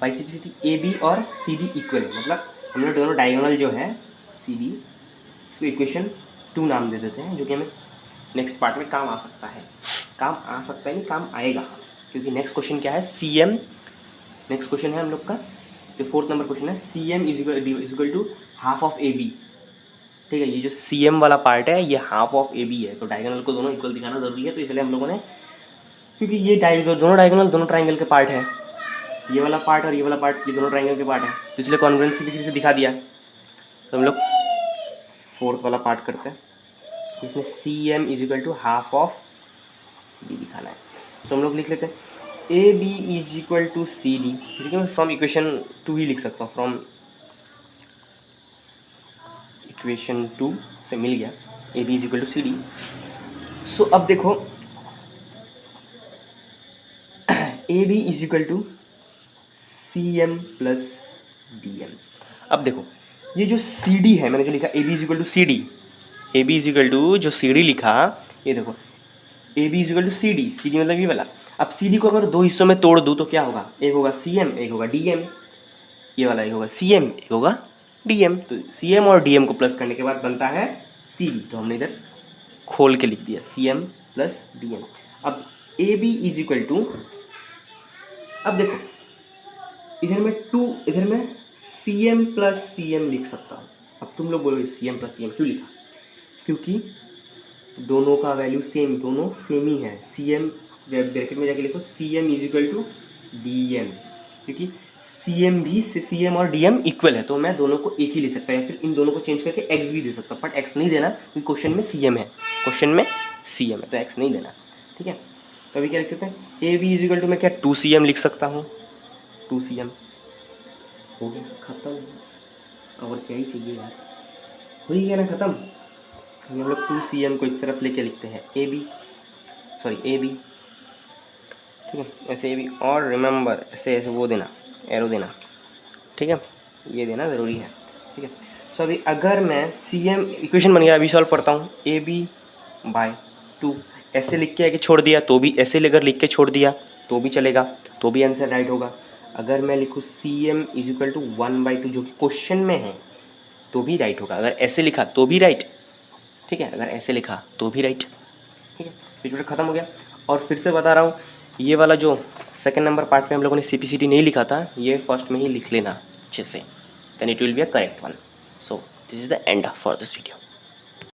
by CPCT AB और CD इक्वल, मतलब हम लोग दोनों डायगोनल जो है CD, इसको इक्वेशन 2 नाम दे देते हैं, जो कि हमें नेक्स्ट पार्ट में काम आ सकता है, नहीं काम आएगा, क्योंकि नेक्स्ट क्वेश्चन क्या है, CM, नेक्स्ट क्वेश्चन है हम लोग का जो 4th नंबर क्वेश्चन है, CM = हाफ ऑफ AB, ठीक है। ये जो CM वाला पार्ट है ये हाफ ऑफ AB है, तो डायगोनल को दोनों इक्वल दिखाना जरूरी है, तो इसलिए हम लोगों ने, क्योंकि ये दोनों डायगोनल दोनों ट्राइंगल के पार्ट है, ये वाला पार्ट और ये वाला पार्ट, ये दोनों ट्राइंगल के पार्ट है, तो इसलिए कॉन्ग्रुएंस CPCT से दिखा दिया। तो हम लोग 4th वाला पार्ट करते हैं, इसमें CM = हाफ ऑफ B दिखाना है। तो हम लोग लिख लेते हैं AB = CD, जो कि मैं फ्रॉम इक्वेशन 2 ही लिख सकता हूँ, फ्रॉम इक्वेशन 2 से मिल गया AB = CD। सो अब देखो AB = CM + DM। अब देखो ये जो CD है, मैंने जो लिखा AB = CD, जो CD लिखा, ये देखो AB = CD मतलब ये वाला। अब CD को अगर 2 हिस्सों में तोड़ दूँ तो क्या होगा, एक होगा CM, एक होगा DM, ये वाला एक होगा CM, एक होगा DM। तो CM और DM को प्लस करने के बाद बनता है CD, तो हमने इधर खोल के लिख दिया CM + DM। अब AB = अब देखो इधर मैं CM + CM लिख सकता हूँ। अब तुम लोग बोलोगे CM + CM क्यों लिखा, क्योंकि दोनों का वैल्यू सेम, दोनों सेम ही है। CM ब्रैकेट में जाके लिखो CM = DM, क्योंकि CM और DM इक्वल है, तो मैं दोनों को एक ही ले सकता हूँ, या फिर इन दोनों को चेंज करके X भी दे सकता हूँ, बट X नहीं देना क्योंकि क्वेश्चन में CM है, तो X नहीं देना, ठीक है। तो अभी क्या लिख सकते हैं, AB = मैं क्या 2CM लिख सकता हूँ, 2CM। हो गया ख़त्म, और क्या ही चाहिए यार, हो ही गया ना ख़त्म। ये हम लोग 2cm को इस तरफ लेके लिखते हैं ए बी, ठीक है, ऐसे ए बी, और रिमेंबर ऐसे ऐसे वो देना, एरो देना, ठीक है, ये देना ज़रूरी है, ठीक है। सो अभी अगर मैं cm इक्वेशन बन गया, अभी सॉल्व करता हूँ, ए बी बाय 2 ऐसे लिख के आगे छोड़ दिया तो भी, ऐसे अगर लिख के छोड़ दिया तो भी चलेगा, तो भी आंसर राइट होगा। अगर मैं लिखूँ cm इज इक्वल टू 1/2 जो कि क्वेश्चन में है तो भी राइट होगा, अगर ऐसे लिखा तो भी राइट, ठीक है, अगर ऐसे लिखा तो भी राइट, ठीक है। बीच में ख़त्म हो गया। और फिर से बता रहा हूँ, ये वाला जो सेकंड नंबर पार्ट में हम लोगों ने CPCT नहीं लिखा था, ये फर्स्ट में ही लिख लेना अच्छे से, then it will be a correct one. So this is the end for this video.